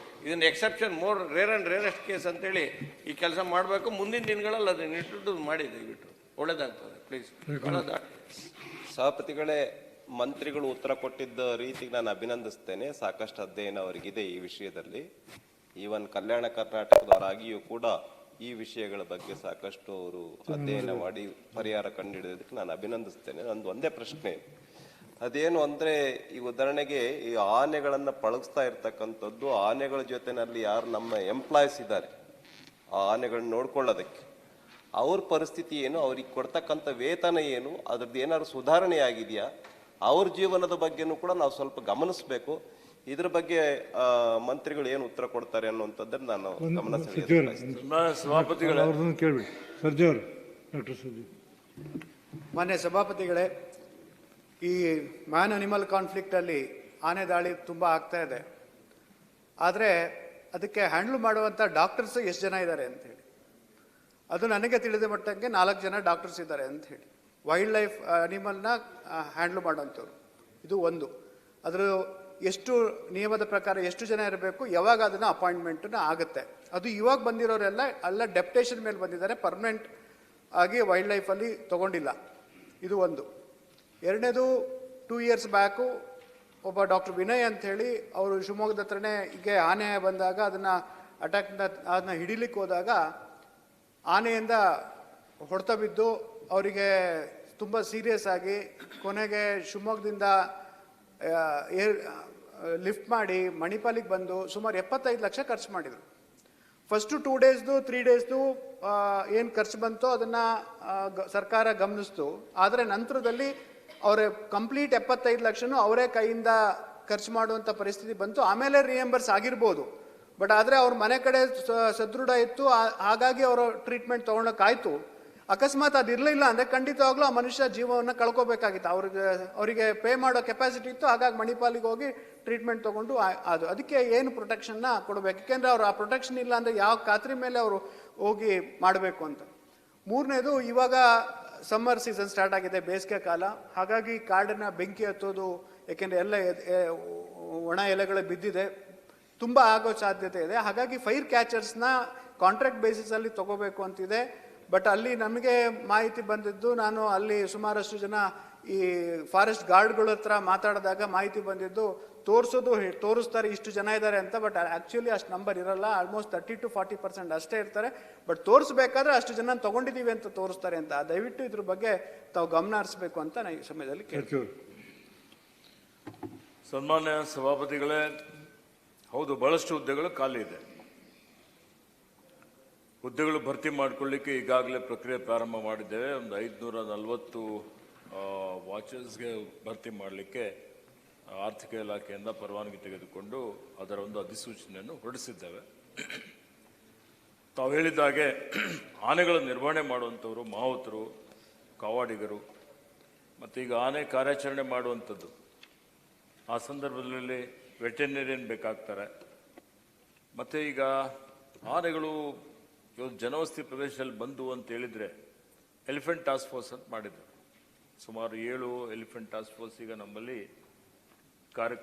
[SPEAKER 4] ಇದನ್ನು exception, more rare and rarest case ಅಂತೇಳಿ ಈ ಕೆಲಸ ಮಾಡಬೇಕು. ಮುಂದಿನ ದಿನಗಳಲ್ಲಿ ಅದನ್ನು ಇಟ್ಟು ಮಾಡಿ ದಯವಿಟ್ಟು ಒಳ್ಳೇದಾಗ್ತದೆ ಪ್ಲೀಸ್.
[SPEAKER 6] ಸಭಾಪತಿಗಳೇ, ಮಂತ್ರಿಗಳು ಉತ್ತರ ಕೊಟ್ಟಿದ್ದ ರೀತಿಗೆ ನಾನು ಅಭಿನಂದಿಸ್ತೇನೆ. ಸಾಕಷ್ಟು ಅಧ್ಯಯನ ಅವರಿಗಿದೆ ಈ ವಿಷಯದಲ್ಲಿ. ಈವನ್ ಕಲ್ಯಾಣ ಕರ್ನಾಟಕದವರಾಗಿಯೂ ಕೂಡ ಈ ವಿಷಯಗಳ ಬಗ್ಗೆ ಸಾಕಷ್ಟು ಅವರು ಅಧ್ಯಯನ ಮಾಡಿ ಪರಿಹಾರ ಕಂಡುಹಿಡಿಯೋದಕ್ಕೆ ನಾನು ಅಭಿನಂದಿಸ್ತೇನೆ. ನಂದು ಒಂದೇ ಪ್ರಶ್ನೆ, ಅದೇನು ಅಂದರೆ, ಈ ಉದಾಹರಣೆಗೆ ಈ ಆನೆಗಳನ್ನು ಪಳಗಿಸ್ತಾ ಇರ್ತಕ್ಕಂಥದ್ದು, ಆನೆಗಳ ಜೊತೆನಲ್ಲಿ ಯಾರು ನಮ್ಮ ಎಂಪ್ಲಾಯೀಸ್ ಇದ್ದಾರೆ ಆ ಆನೆಗಳನ್ನ ನೋಡ್ಕೊಳ್ಳೋದಕ್ಕೆ, ಅವ್ರ ಪರಿಸ್ಥಿತಿ ಏನು, ಅವ್ರಿಗೆ ಕೊಡ್ತಕ್ಕಂಥ ವೇತನ ಏನು, ಅದ್ರದ್ದು ಏನಾದ್ರು ಸುಧಾರಣೆ ಆಗಿದೆಯಾ, ಅವ್ರ ಜೀವನದ ಬಗ್ಗೆನೂ ಕೂಡ ನಾವು ಸ್ವಲ್ಪ ಗಮನಿಸಬೇಕು. ಇದ್ರ ಬಗ್ಗೆ ಮಂತ್ರಿಗಳು ಏನು ಉತ್ತರ ಕೊಡ್ತಾರೆ ಅನ್ನುವಂಥದ್ದನ್ನು ನಾನು ಗಮನ
[SPEAKER 7] ಮಾನ್ಯ ಸಭಾಪತಿಗಳೇ, ಈ ಮ್ಯಾನ್ ಅನಿಮಲ್ ಕಾನ್ಫ್ಲಿಕ್ಟಲ್ಲಿ ಆನೆ ದಾಳಿ ತುಂಬ ಆಗ್ತಾ ಇದೆ. ಆದರೆ ಅದಕ್ಕೆ ಹ್ಯಾಂಡ್ಲ್ ಮಾಡುವಂಥ ಡಾಕ್ಟರ್ಸ್ ಎಷ್ಟು ಜನ ಇದ್ದಾರೆ ಅಂತ ಹೇಳಿ, ಅದು ನನಗೆ ತಿಳಿದ ಮಟ್ಟಕ್ಕೆ 4 ಜನ ಡಾಕ್ಟರ್ಸ್ ಇದ್ದಾರೆ ಅಂತ ಹೇಳಿ, ವೈಲ್ಡ್ ಲೈಫ್ ಅನಿಮಲ್ನ ಹ್ಯಾಂಡ್ಲ್ ಮಾಡೋಂಥವ್ರು. ಇದು ಒಂದು. ಅದರ ಎಷ್ಟು ನಿಯಮದ ಪ್ರಕಾರ ಎಷ್ಟು ಜನ ಇರಬೇಕು, ಯಾವಾಗ ಅದನ್ನು ಅಪಾಯಿಂಟ್ಮೆಂಟನ್ನ ಆಗುತ್ತೆ. ಅದು ಇವಾಗ ಬಂದಿರೋರೆಲ್ಲ ಡೆಪ್ಟೇಷನ್ ಮೇಲೆ ಬಂದಿದ್ದಾರೆ, ಪರ್ಮನೆಂಟ್ ಆಗಿ ವೈಲ್ಡ್ ಲೈಫಲ್ಲಿ ತೊಗೊಂಡಿಲ್ಲ. ಇದು ಒಂದು. ಎರಡನೇದು, 2 years ಬ್ಯಾಕು ಒಬ್ಬ ಡಾಕ್ಟರ್ ವಿನಯ್ ಅಂಥೇಳಿ ಅವರು ಶಿವಮೊಗ್ಗದ ಹತ್ರನೇ ಹೀಗೆ ಆನೆ ಬಂದಾಗ ಅದನ್ನು ಹಿಡಿಲಿಕ್ಕೆ ಹೋದಾಗ ಆನೆಯಿಂದ ಹೊಡೆತ ಬಿದ್ದು ಅವರಿಗೆ ತುಂಬ ಸೀರಿಯಸ್ ಆಗಿ ಕೊನೆಗೆ ಶಿವಮೊಗ್ಗದಿಂದ ಲಿಫ್ಟ್ ಮಾಡಿ ಮಣಿಪಾಲಿಗೆ ಬಂದು ಸುಮಾರು 75 ಲಕ್ಷ ಖರ್ಚು ಮಾಡಿದರು. ಫಸ್ಟು 2 daysದು 3 daysದು ಏನು ಖರ್ಚು ಬಂತೋ ಅದನ್ನು ಸರ್ಕಾರ ಗಮನಿಸ್ತು. ಆದರೆ ನಂತರದಲ್ಲಿ ಅವರ ಕಂಪ್ಲೀಟ್ 75 ಲಕ್ಷನೂ ಅವರೇ ಕೈಯಿಂದ ಖರ್ಚು ಮಾಡುವಂಥ ಪರಿಸ್ಥಿತಿ ಬಂತು. ಆಮೇಲೆ ರಿಯಂಬರ್ಸ್ ಆಗಿರ್ಬೋದು. ಬಟ್ ಆದರೆ ಅವ್ರ ಮನೆ ಕಡೆ ಸದೃಢ ಇತ್ತು, ಹಾಗಾಗಿ ಅವರು ಟ್ರೀಟ್ಮೆಂಟ್ ತೊಗೊಳಕ್ಕಾಯ್ತು. ಅಕಸ್ಮಾತ್ ಅದು ಇರಲಿಲ್ಲ ಅಂದರೆ ಖಂಡಿತವಾಗ್ಲೂ ಆ ಮನುಷ್ಯ ಜೀವವನ್ನು ಕಳ್ಕೊಬೇಕಾಗಿತ್ತು. ಅವರಿಗೆ ಪೇ ಮಾಡೋ ಕೆಪಾಸಿಟಿ ಇತ್ತು, ಹಾಗಾಗಿ ಮಣಿಪಾಲಿಗೆ ಹೋಗಿ ಟ್ರೀಟ್ಮೆಂಟ್ ತೊಗೊಂಡು ಅದಕ್ಕೆ ಏನು ಪ್ರೊಟೆಕ್ಷನ್ನ ಕೊಡಬೇಕು. ಯಾಕೆಂದರೆ ಅವರು ಆ ಪ್ರೊಟೆಕ್ಷನ್ ಇಲ್ಲ ಅಂದರೆ ಯಾವ ಖಾತ್ರಿ ಮೇಲೆ ಅವರು ಹೋಗಿ ಮಾಡಬೇಕು ಅಂತ. ಮೂರನೇದು, ಇವಾಗ ಸಮ್ಮರ್ ಸೀಸನ್ ಸ್ಟಾರ್ಟ್ ಆಗಿದೆ, ಬೇಸಿಗೆ ಕಾಲ. ಹಾಗಾಗಿ ಕಾಡನ್ನ ಬೆಂಕಿ ಹತ್ತೋದು, ಯಾಕೆಂದರೆ ಎಲ್ಲ ಒಣ ಎಲೆಗಳು ಬಿದ್ದಿದೆ, ತುಂಬ ಆಗೋ ಸಾಧ್ಯತೆ ಇದೆ. ಹಾಗಾಗಿ ಫೈರ್ ಕ್ಯಾಚರ್ಸ್ನ ಕಾಂಟ್ರಾಕ್ಟ್ ಬೇಸಿಸಲ್ಲಿ ತಗೋಬೇಕು ಅಂತಿದೆ. ಬಟ್ ಅಲ್ಲಿ ನಮಗೆ ಮಾಹಿತಿ ಬಂದಿದ್ದು, ನಾನು ಅಲ್ಲಿ ಸುಮಾರಷ್ಟು ಜನ ಈ ಫಾರೆಸ್ಟ್ ಗಾರ್ಡ್ಗಳ ಹತ್ರ ಮಾತಾಡಿದಾಗ ಮಾಹಿತಿ ಬಂದಿದ್ದು, ತೋರಿಸ್ತಾರೆ ಇಷ್ಟು ಜನ ಇದ್ದಾರೆ ಅಂತ. ಬಟ್ ಆ್ಯಕ್ಚುಲಿ ಅಷ್ಟು ನಂಬರ್ ಇರಲ್ಲ. ಆಲ್ಮೋಸ್ಟ್ 30 to 40% ಅಷ್ಟೇ ಇರ್ತಾರೆ. ಬಟ್ ತೋರಿಸ್ಬೇಕಾದ್ರೆ ಅಷ್ಟು ಜನ ತಗೊಂಡಿದ್ದೀವಿ ಅಂತ ತೋರಿಸ್ತಾರೆ ಅಂತ. ದಯವಿಟ್ಟು ಇದ್ರ ಬಗ್ಗೆ ತಾವು ಗಮನ ಹರಿಸಬೇಕು ಅಂತ ನಾನು ಈ ಸಮಯದಲ್ಲಿ ಕೇಳ್ತೀನಿ.
[SPEAKER 2] ಸನ್ಮಾನ್ಯ ಸಭಾಪತಿಗಳೇ, ಹೌದು, ಬಹಳಷ್ಟು ಹುದ್ದೆಗಳು ಖಾಲಿ ಇದೆ. ಹುದ್ದೆಗಳು ಭರ್ತಿ ಮಾಡಿಕೊಳ್ಳಿಕ್ಕೆ ಈಗಾಗಲೇ ಪ್ರಕ್ರಿಯೆ ಪ್ರಾರಂಭ ಮಾಡಿದ್ದೇವೆ. ಒಂದು 540 ವಾಚಸ್ಗೆ ಭರ್ತಿ ಮಾಡಲಿಕ್ಕೆ ಆರ್ಥಿಕ ಇಲಾಖೆಯಿಂದ ಪರವಾನಗಿ ತೆಗೆದುಕೊಂಡು ಅದರ ಒಂದು ಅಧಿಸೂಚನೆಯನ್ನು ಹೊರಡಿಸಿದ್ದೇವೆ. ತಾವು ಹೇಳಿದ ಹಾಗೆ ಆನೆಗಳ ನಿರ್ವಹಣೆ ಮಾಡುವಂಥವರು ಮಾವುತರು, ಕಾವಾಡಿಗರು, ಮತ್ತು ಈಗ ಆನೆ ಕಾರ್ಯಾಚರಣೆ ಮಾಡುವಂಥದ್ದು, ಆ ಸಂದರ್ಭದಲ್ಲಿ ವೆಟರ್ನರಿಯನ್ ಬೇಕಾಗ್ತಾರೆ. ಮತ್ತು ಈಗ ಆನೆಗಳು ಇವತ್ತು ಜನವಸತಿ ಪ್ರದೇಶದಲ್ಲಿ ಬಂದು ಅಂತ ಹೇಳಿದರೆ ಎಲಿಫೆಂಟ್ ಟಾಸ್ಕ್ ಫೋರ್ಸ್ ಅಂತ ಮಾಡಿದ್ರು. ಸುಮಾರು 7 ಎಲಿಫೆಂಟ್ ಟಾಸ್ಕ್ ಫೋರ್ಸ್ ಈಗ ನಮ್ಮಲ್ಲಿ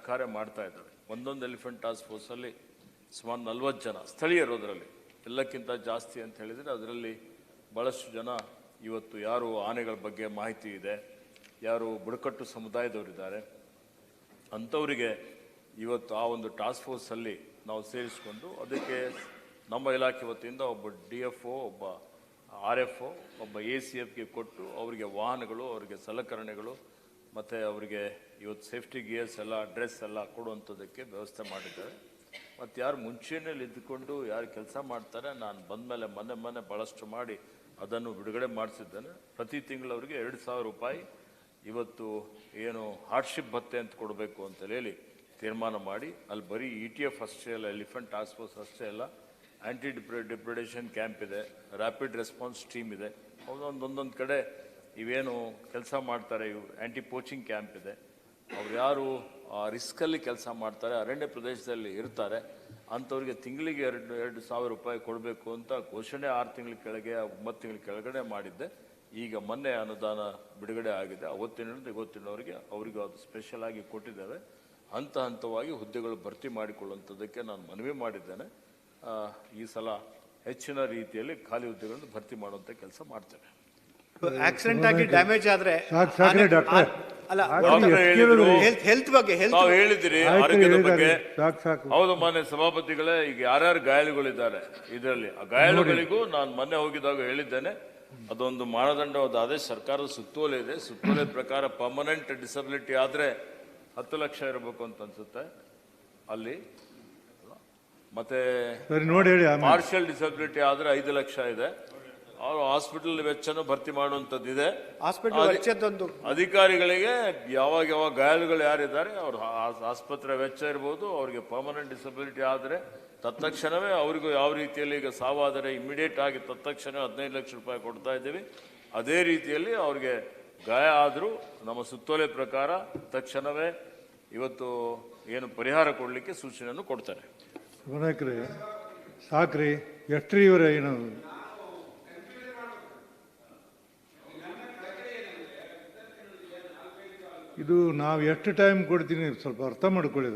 [SPEAKER 2] ಕಾರ್ಯ ಮಾಡ್ತಾ ಇದ್ದಾರೆ. ಒಂದೊಂದು ಎಲಿಫೆಂಟ್ ಟಾಸ್ಕ್ ಫೋರ್ಸಲ್ಲಿ ಸುಮಾರು 40 ಜನ ಸ್ಥಳೀಯರು, ಅದರಲ್ಲಿ ಎಲ್ಲಕ್ಕಿಂತ ಜಾಸ್ತಿ ಅಂತ ಹೇಳಿದರೆ ಅದರಲ್ಲಿ ಭಾಳಷ್ಟು ಜನ ಇವತ್ತು ಯಾರು ಆನೆಗಳ ಬಗ್ಗೆ ಮಾಹಿತಿ ಇದೆ, ಯಾರು ಬುಡಕಟ್ಟು ಸಮುದಾಯದವರಿದ್ದಾರೆ ಅಂಥವರಿಗೆ ಇವತ್ತು ಆ ಒಂದು ಟಾಸ್ಕ್ ಫೋರ್ಸಲ್ಲಿ ನಾವು ಸೇರಿಸಿಕೊಂಡು ಅದಕ್ಕೆ ನಮ್ಮ ಇಲಾಖೆ ವತಿಯಿಂದ ಒಬ್ಬ DFO, ಒಬ್ಬ RFO, ಒಬ್ಬ ACFಗೆ ಕೊಟ್ಟು ಅವರಿಗೆ ವಾಹನಗಳು, ಅವರಿಗೆ ಸಲಕರಣೆಗಳು ಮತ್ತು ಅವರಿಗೆ ಇವತ್ತು ಸೇಫ್ಟಿ ಗಿಯರ್ಸ್ ಎಲ್ಲ, ಡ್ರೆಸ್ ಎಲ್ಲ ಕೊಡುವಂಥದ್ದಕ್ಕೆ ವ್ಯವಸ್ಥೆ ಮಾಡಿದ್ದಾರೆ. ಮತ್ತು ಯಾರು ಮುಂಚೆಯಲ್ಲಿ ಇದ್ದುಕೊಂಡು ಯಾರು ಕೆಲಸ ಮಾಡ್ತಾರೆ, ನಾನು ಬಂದಮೇಲೆ ಮೊನ್ನೆ ಭಾಳಷ್ಟು ಮಾಡಿ ಅದನ್ನು ಬಿಡುಗಡೆ ಮಾಡಿಸಿದ್ದೇನೆ. ಪ್ರತಿ ತಿಂಗಳು ಅವರಿಗೆ 2,000 ರೂಪಾಯಿ ಇವತ್ತು ಏನು ಹಾರ್ಡ್ಶಿಪ್ ಭತ್ಯೆ ಅಂತ ಕೊಡಬೇಕು ಅಂತ ಹೇಳಿ ತೀರ್ಮಾನ ಮಾಡಿ, ಅಲ್ಲಿ ಬರೀ ETF ಅಷ್ಟೇ ಅಲ್ಲ, ಎಲಿಫೆಂಟ್ ಟಾಸ್ಕ್ ಫೋರ್ಸ್ ಅಷ್ಟೇ ಅಲ್ಲ, ಆ್ಯಂಟಿ ಡಿಪ್ರೆಡೇಷನ್ ಕ್ಯಾಂಪ್ ಇದೆ, ರ್ಯಾಪಿಡ್ ರೆಸ್ಪಾನ್ಸ್ ಟೀಮ್ ಇದೆ, ಒಂದೊಂದು ಕಡೆ ಇವೇನು ಕೆಲಸ ಮಾಡ್ತಾರೆ, ಇವು ಆ್ಯಂಟಿ ಪೋಚಿಂಗ್ ಕ್ಯಾಂಪ್ ಇದೆ. ಅವ್ರು ಯಾರು ರಿಸ್ಕಲ್ಲಿ ಕೆಲಸ ಮಾಡ್ತಾರೆ, ಅರಣ್ಯ ಪ್ರದೇಶದಲ್ಲಿ ಇರ್ತಾರೆ, ಅಂಥವ್ರಿಗೆ ತಿಂಗಳಿಗೆ 2,000 ರೂಪಾಯಿ ಕೊಡಬೇಕು ಅಂತ ಘೋಷಣೆ 6 ತಿಂಗಳ ಕೆಳಗೆ 9 ತಿಂಗಳ ಕೆಳಗಡೆ ಮಾಡಿದ್ದೆ. ಈಗ ಮೊನ್ನೆ ಅನುದಾನ ಬಿಡುಗಡೆ ಆಗಿದೆ. ಅವತ್ತಿನಿಂದ ಇವತ್ತಿನವರೆಗೆ ಅವರಿಗೂ ಅದು ಸ್ಪೆಷಲ್ ಆಗಿ ಕೊಟ್ಟಿದ್ದೇವೆ. ಹಂತವಾಗಿ ಹುದ್ದೆಗಳು ಭರ್ತಿ ಮಾಡಿಕೊಳ್ಳುವಂಥದ್ದಕ್ಕೆ ನಾನು ಮನವಿ ಮಾಡಿದ್ದೇನೆ. ಈ ಸಲ ಹೆಚ್ಚಿನ ರೀತಿಯಲ್ಲಿ ಖಾಲಿ ಹುದ್ದೆಗಳನ್ನು ಭರ್ತಿ ಮಾಡುವಂಥ ಕೆಲಸ ಮಾಡ್ತೇವೆ.
[SPEAKER 7] ಆಕ್ಸಿಡೆಂಟ್ ಆಗಿ ಡ್ಯಾಮೇಜ್ ಆದ್ರೆ ಹೆಲ್ತ್ ಬಗ್ಗೆ
[SPEAKER 2] ತಾವು ಹೇಳಿದಿರಿ, ಆರೋಗ್ಯದ ಬಗ್ಗೆ. ಹೌದು ಮಾನ್ಯ ಸಭಾಪತಿಗಳೇ, ಈಗ ಯಾರ್ಯಾರು ಗಾಯಾಳುಗಳಿದ್ದಾರೆ ಇದರಲ್ಲಿ, ಆ ಗಾಯಾಳುಗಳಿಗೂ ನಾನು ಮೊನ್ನೆ ಹೋಗಿದಾಗ ಹೇಳಿದ್ದೇನೆ, ಅದೊಂದು ಮಾನದಂಡ, ಅದೇ ಸರ್ಕಾರದ ಸುತ್ತೋಲೆ ಇದೆ. ಸುತ್ತೋಲೆ ಪ್ರಕಾರ ಪರ್ಮನೆಂಟ್ ಡಿಸಬಿಲಿಟಿ ಆದರೆ 10 ಲಕ್ಷ ಇರಬೇಕು ಅಂತ ಅನ್ಸುತ್ತೆ ಅಲ್ಲಿ. ಮತ್ತೆ ಪಾರ್ಷಿಯಲ್ ಡಿಸಬಿಲಿಟಿ ಆದರೆ 5 ಲಕ್ಷ ಇದೆ. ಅವರು ಹಾಸ್ಪಿಟಲ್ ವೆಚ್ಚನೂ ಭರ್ತಿ ಮಾಡುವಂಥದ್ದಿದೆ. ಅಧಿಕಾರಿಗಳಿಗೆ ಯಾವಾಗ ಗಾಯಾಳುಗಳು ಯಾರಿದ್ದಾರೆ ಅವ್ರ ಆಸ್ಪತ್ರೆ ವೆಚ್ಚ ಇರ್ಬೋದು, ಅವ್ರಿಗೆ ಪರ್ಮನೆಂಟ್ ಡಿಸಬಿಲಿಟಿ ಆದರೆ ತತ್ಕ್ಷಣವೇ ಅವರಿಗೂ ಯಾವ ರೀತಿಯಲ್ಲಿ ಈಗ ಸಾವಾದರೆ ಇಮಿಡಿಯೇಟ್ ಆಗಿ ತತ್ಕ್ಷಣ 15 ಲಕ್ಷ ರೂಪಾಯಿ ಕೊಡ್ತಾ ಇದ್ದೀವಿ. ಅದೇ ರೀತಿಯಲ್ಲಿ ಅವ್ರಿಗೆ ಗಾಯ ಆದರೂ ನಮ್ಮ ಸುತ್ತೋಲೆ ಪ್ರಕಾರ ತಕ್ಷಣವೇ ಇವತ್ತು ಏನು ಪರಿಹಾರ ಕೊಡಲಿಕ್ಕೆ ಸೂಚನೆಯನ್ನು ಕೊಡ್ತಾರೆ.
[SPEAKER 3] ಸಾಕ್ರಿ, ಎಷ್ಟ್ರಿ ಇವರ ಏನು ಇದು ನಾವು ಎಷ್ಟು ಟೈಮ್ ಕೊಡ್ತೀನಿ ಸ್ವಲ್ಪ ಅರ್ಥ ಮಾಡ್ಕೊಳ್ಳಿ.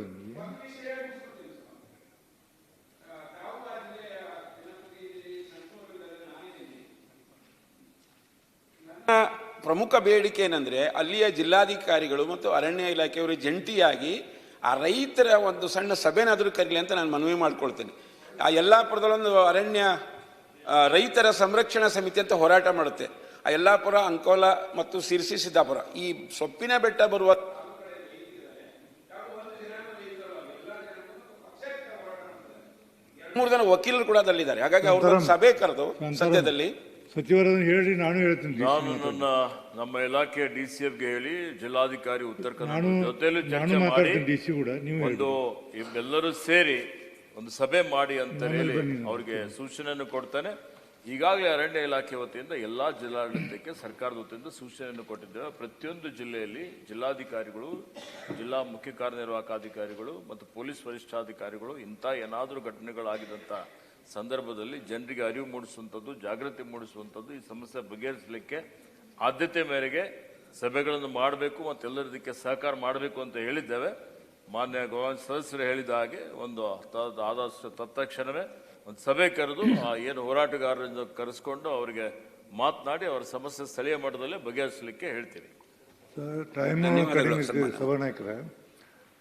[SPEAKER 1] ಪ್ರಮುಖ ಬೇಡಿಕೆ ಏನಂದ್ರೆ ಅಲ್ಲಿಯ ಜಿಲ್ಲಾಧಿಕಾರಿಗಳು ಮತ್ತು ಅರಣ್ಯ ಇಲಾಖೆಯವರು ಜಂಟಿಯಾಗಿ ಆ ರೈತರ ಒಂದು ಸಣ್ಣ ಸಭೆನಾದರೂ ಕರೀಲಿ ಅಂತ ನಾನು ಮನವಿ ಮಾಡ್ಕೊಳ್ತೇನೆ. ಆ ಯಲ್ಲಾಪುರದಲ್ಲೊಂದು ಅರಣ್ಯ ರೈತರ ಸಂರಕ್ಷಣಾ ಸಮಿತಿ ಅಂತ ಹೋರಾಟ ಮಾಡುತ್ತೆ. ಆ ಯಲ್ಲಾಪುರ, ಅಂಕೋಲ ಮತ್ತು ಸಿರ್ಸಿ, ಸಿದ್ದಾಪುರ ಈ ಸೊಪ್ಪಿನ ಬೆಟ್ಟ ಬರುವ 3 ಜನ ವಕೀಲರು ಕೂಡ ಅದರಲ್ಲಿದ್ದಾರೆ. ಹಾಗಾಗಿ ಅವ್ರ ಸಭೆ ಕರೆದು ಸದ್ಯದಲ್ಲಿ
[SPEAKER 3] ಸಚಿವರನ್ನು ಹೇಳಿ ನಾನು ಹೇಳ್ತೀನಿ
[SPEAKER 2] ನಾನು ನಮ್ಮ ಇಲಾಖೆಯ DCFಗೆ ಹೇಳಿ ಜಿಲ್ಲಾಧಿಕಾರಿ ಉತ್ತರ ಕನ್ನಡ
[SPEAKER 3] ನಾನು
[SPEAKER 2] ಜೊತೆಲೂ
[SPEAKER 3] ನಾನು
[SPEAKER 2] ಚರ್ಚೆ ಮಾಡಿ
[SPEAKER 3] ಮಾತಾಡ್ತೀನಿ DC ಕೂಡ ನೀವು
[SPEAKER 2] ಒಂದು ಇವೆಲ್ಲರೂ ಸೇರಿ ಒಂದು ಸಭೆ ಮಾಡಿ ಅಂತ ಹೇಳಿ ಅವ್ರಿಗೆ ಸೂಚನೆಯನ್ನು ಕೊಡ್ತಾನೆ. ಈಗಾಗಲೇ ಅರಣ್ಯ ಇಲಾಖೆ ವತಿಯಿಂದ ಎಲ್ಲಾ ಜಿಲ್ಲಾಡಳಿತಕ್ಕೆ ಸರ್ಕಾರದ ವತಿಯಿಂದ ಸೂಚನೆಯನ್ನು ಕೊಟ್ಟಿದ್ದೇವೆ. ಪ್ರತಿಯೊಂದು ಜಿಲ್ಲೆಯಲ್ಲಿ ಜಿಲ್ಲಾಧಿಕಾರಿಗಳು, ಜಿಲ್ಲಾ ಮುಖ್ಯ ಕಾರ್ಯನಿರ್ವಾಹಕ ಅಧಿಕಾರಿಗಳು ಮತ್ತು ಪೊಲೀಸ್ ವರಿಷ್ಠಾಧಿಕಾರಿಗಳು ಇಂಥ ಏನಾದರೂ ಘಟನೆಗಳಾಗಿದ್ದಂಥ ಸಂದರ್ಭದಲ್ಲಿ ಜನರಿಗೆ ಅರಿವು ಮೂಡಿಸುವಂಥದ್ದು, ಜಾಗೃತಿ ಮೂಡಿಸುವಂಥದ್ದು, ಈ ಸಮಸ್ಯೆ ಬಗೆಹರಿಸಲಿಕ್ಕೆ ಆದ್ಯತೆ ಮೇರೆಗೆ ಸಭೆಗಳನ್ನು ಮಾಡಬೇಕು ಮತ್ತು ಎಲ್ಲರಿದ್ದಕ್ಕೆ ಸಹಕಾರ ಮಾಡಬೇಕು ಅಂತ ಹೇಳಿದ್ದೇವೆ. ಮಾನ್ಯ ಗೌರವ ಸದಸ್ಯರು ಹೇಳಿದ ಹಾಗೆ ಒಂದು ಆದಷ್ಟು ತತ್ಕ್ಷಣವೇ ಒಂದು ಸಭೆ ಕರೆದು ಏನು ಹೋರಾಟಗಾರರಿಂದ ಕರೆಸ್ಕೊಂಡು ಅವರಿಗೆ ಮಾತನಾಡಿ ಅವರ ಸಮಸ್ಯೆ ಸ್ಥಳೀಯ ಮಟ್ಟದಲ್ಲೇ ಬಗೆಹರಿಸಲಿಕ್ಕೆ ಹೇಳ್ತೀವಿ.
[SPEAKER 3] ಟೈಮ್ ಕಡಿಮೆ ಸಭಾನಾಯಕರ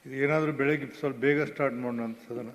[SPEAKER 3] ಇದು ಏನಾದರೂ ಬೆಳಗ್ಗೆ ಸ್ವಲ್ಪ ಬೇಗ ಸ್ಟಾರ್ಟ್ ಮಾಡೋಣ ಅಂತ ಸದನ.